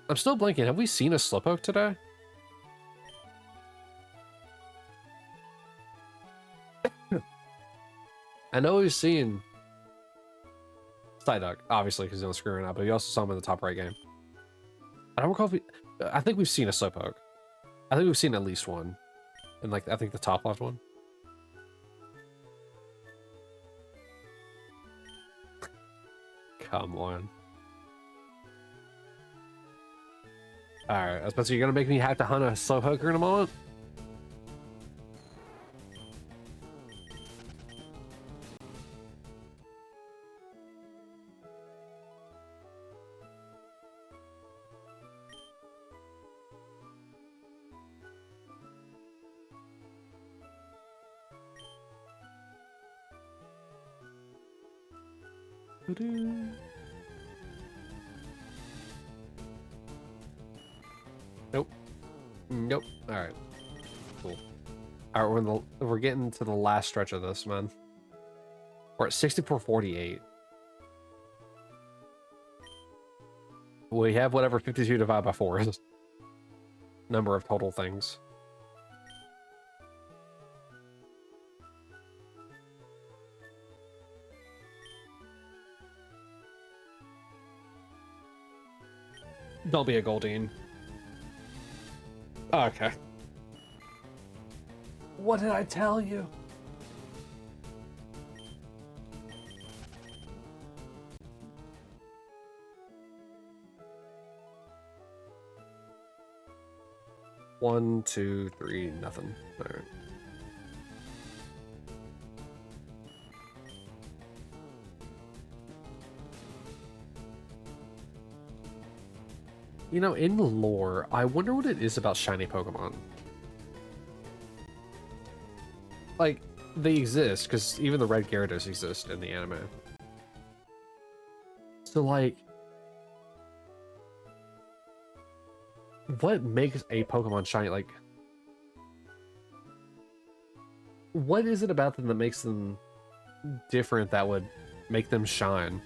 I'm still blinking. Have we seen a Slowpoke today? I know we've seen Psyduck, obviously, because he's on the screen right now, but you also saw him in the top right game. I don't recall if I think we've seen a Slowpoke. I think we've seen at least one. And like, I think the top left one. Come on. Alright, I was about to say, you're gonna make me have to hunt a Slowpoke in a moment? Nope. Nope. Alright. Cool. Alright, we're getting to the last stretch of this, man. We're at 6448. We have whatever 52 divided by 4 is. Number of total things. Don't be a Goldeen. Okay. What did I tell you? 1, 2, 3, nothing. All right. You know, in lore, I wonder what it is about shiny Pokemon. Like, they exist, because even the red Gyarados exist in the anime. So, like, what makes a Pokemon shiny? Like, what is it about them that makes them different that would make them shine?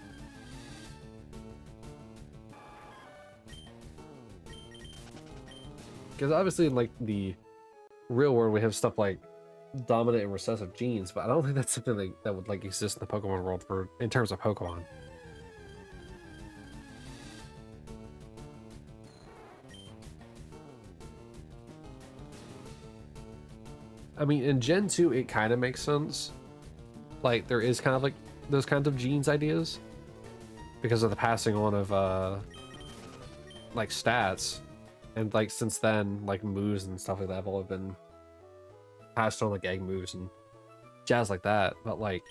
Because obviously in like the real world we have stuff like dominant and recessive genes, but I don't think that's something that would like exist in the Pokemon world for in terms of Pokemon. I mean, in Gen 2 it kind of makes sense. Like there is kind of like those kinds of genes ideas because of the passing on of like stats. And like since then, like moves and stuff like that have all been passed on, like egg moves and jazz like that. But like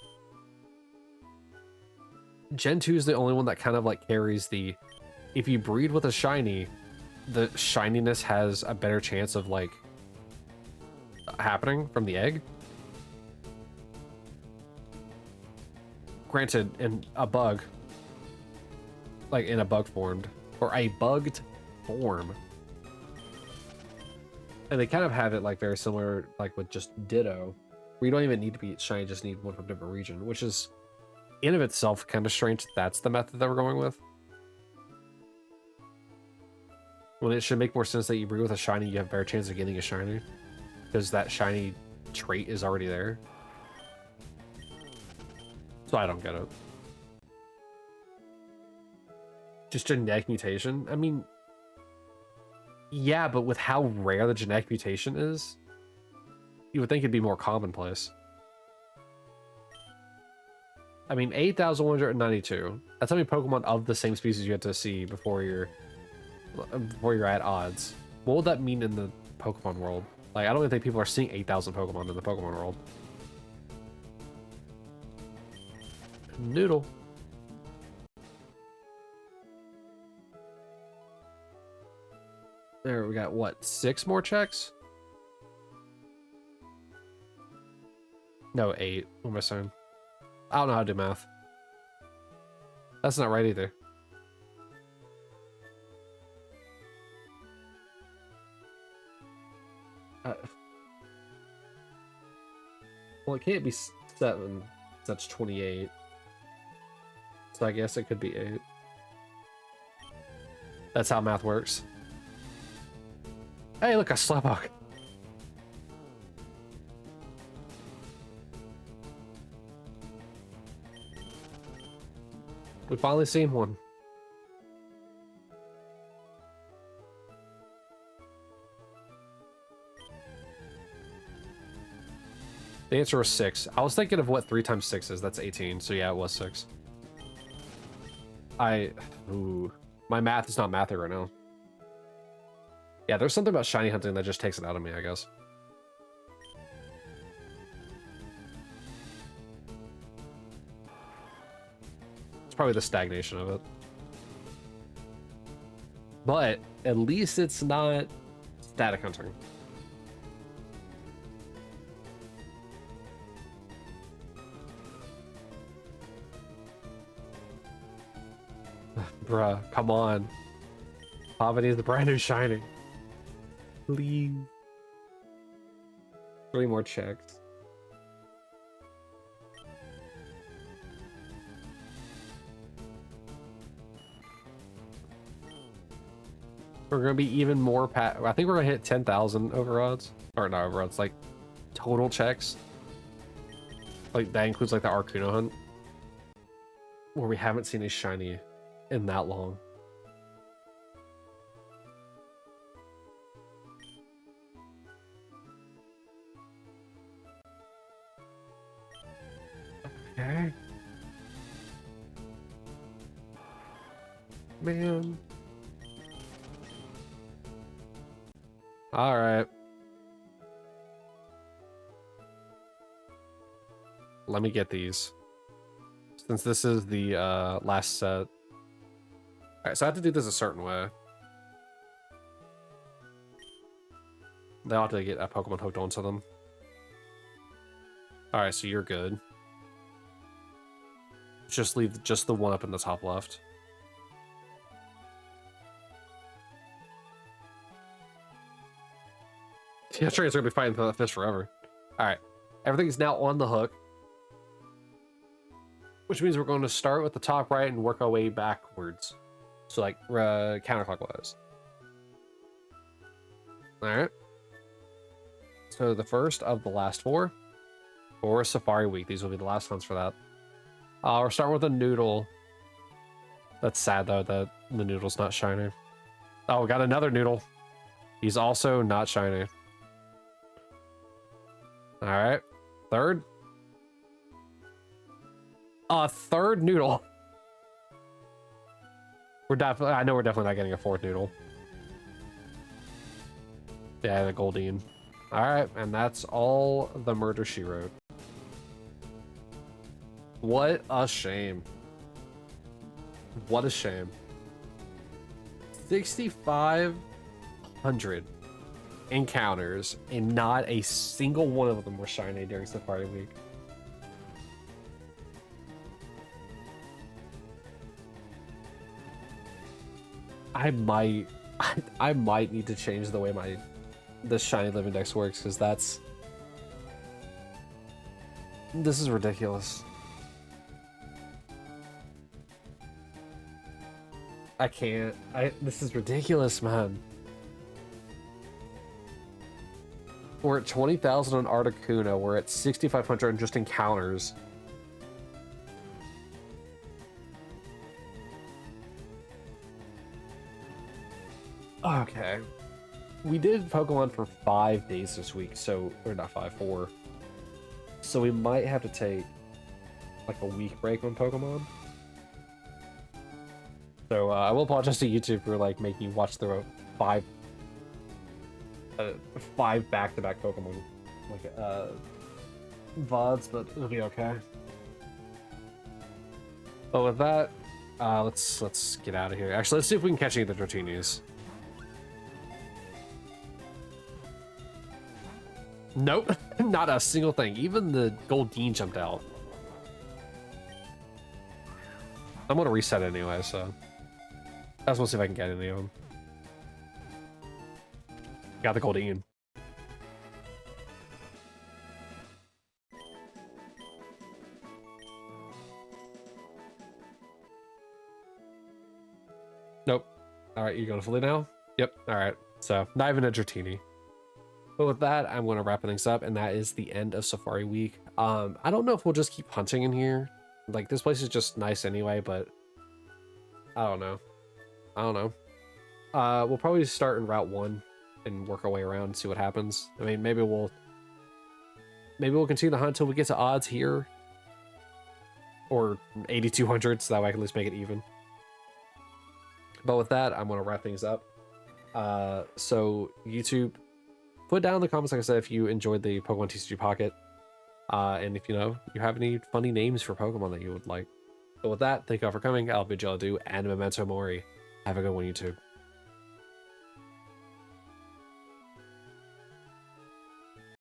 Gen 2 is the only one that kind of like carries the, if you breed with a shiny, the shininess has a better chance of like happening from the egg. Granted, in a bug, like in a bug formed, or a bugged form. And they kind of have it like very similar, like with just Ditto, where you don't even need to be shiny, just need one from a different region, which is in of itself kind of strange. That's the method that we're going with. When it should make more sense that you breed with a shiny, you have a better chance of getting a shiny, because that shiny trait is already there. So I don't get it. Just genetic mutation? I mean, yeah, but with how rare the genetic mutation is, you would think it'd be more commonplace. I mean, 8,192. That's how many Pokemon of the same species you have to see before you're at odds. What would that mean in the Pokemon world? Like, I don't even think people are seeing 8,000 Pokemon in the Pokemon world. Noodle. There, we got, what, 6 more checks? No, 8. What am I saying? I don't know how to do math. That's not right either. Well, it can't be 7. That's 28. So I guess it could be 8. That's how math works. Hey, look, a Slowpoke. We finally seen one. The answer was 6. I was thinking of what 3 times 6 is. That's 18. So yeah, it was 6. Ooh, my math is not mathy right now. Yeah, there's something about shiny hunting that just takes it out of me, I guess. It's probably the stagnation of it. But at least it's not static hunting. Bruh, come on. Poverty is the brand new shiny. Please. 3 more checks. We're gonna be even more I think we're gonna hit 10,000 over odds. Or not over odds, like total checks. Like that includes like the Arcuno hunt. Where we haven't seen a shiny in that long. Okay. Man. All right. Let me get these. Since this is the last set. All right, so I have to do this a certain way. They ought to get a Pokemon hooked onto them. All right, so you're good. Just leave just the one up in the top left. Yeah, sure, it's gonna be fighting for that fish forever. All right, everything's now on the hook, which means we're going to start with the top right and work our way backwards. So like counterclockwise. All right. So the first of the last four for Safari Week. These will be the last ones for that. We're starting with a noodle. That's sad though that the noodle's not shiny. Oh, we got another noodle. He's also not shiny. All right, third. Third noodle. I know we're definitely not getting a fourth noodle. Yeah, the Goldeen. All right, and that's all the Murder She Wrote. What a shame. What a shame. 6,500 encounters, and not a single one of them were shiny during Safari Week. I might need to change the way the Shiny Living Dex works, because this is ridiculous. I can't. This is ridiculous, man. We're at 20,000 on Articuno. We're at 6,500 on just encounters. Okay. We did Pokemon for 5 days this week, so, or not 5, 4. So we might have to take like a week break on Pokemon. So I will apologize to YouTube for like making you watch the 5 back-to-back Pokemon like VODs, but it'll be okay. But with that, let's get out of here. Actually, let's see if we can catch any of the Drotinis. Nope, not a single thing. Even the Goldeen jumped out. I'm gonna reset it anyway, so I just want to see if I can get any of them. Got the Goldeen. Nope. All right, you going fully now? Yep. All right. So not even a Dratini. But with that, I'm going to wrap things up, and that is the end of Safari Week. I don't know if we'll just keep hunting in here. Like, this place is just nice anyway, but I don't know. We'll probably start in Route 1 and work our way around and see what happens. I mean, maybe we'll continue the hunt until we get to odds here, or 8,200, so that way I can at least make it even. But with that, I'm going to wrap things up. So YouTube, put down in the comments, like I said, if you enjoyed the Pokemon TCG Pocket, and if you have any funny names for Pokemon that you would like. But with that, thank you all for coming. I'll bid you all adieu, and Memento Mori. Have a good one, YouTube.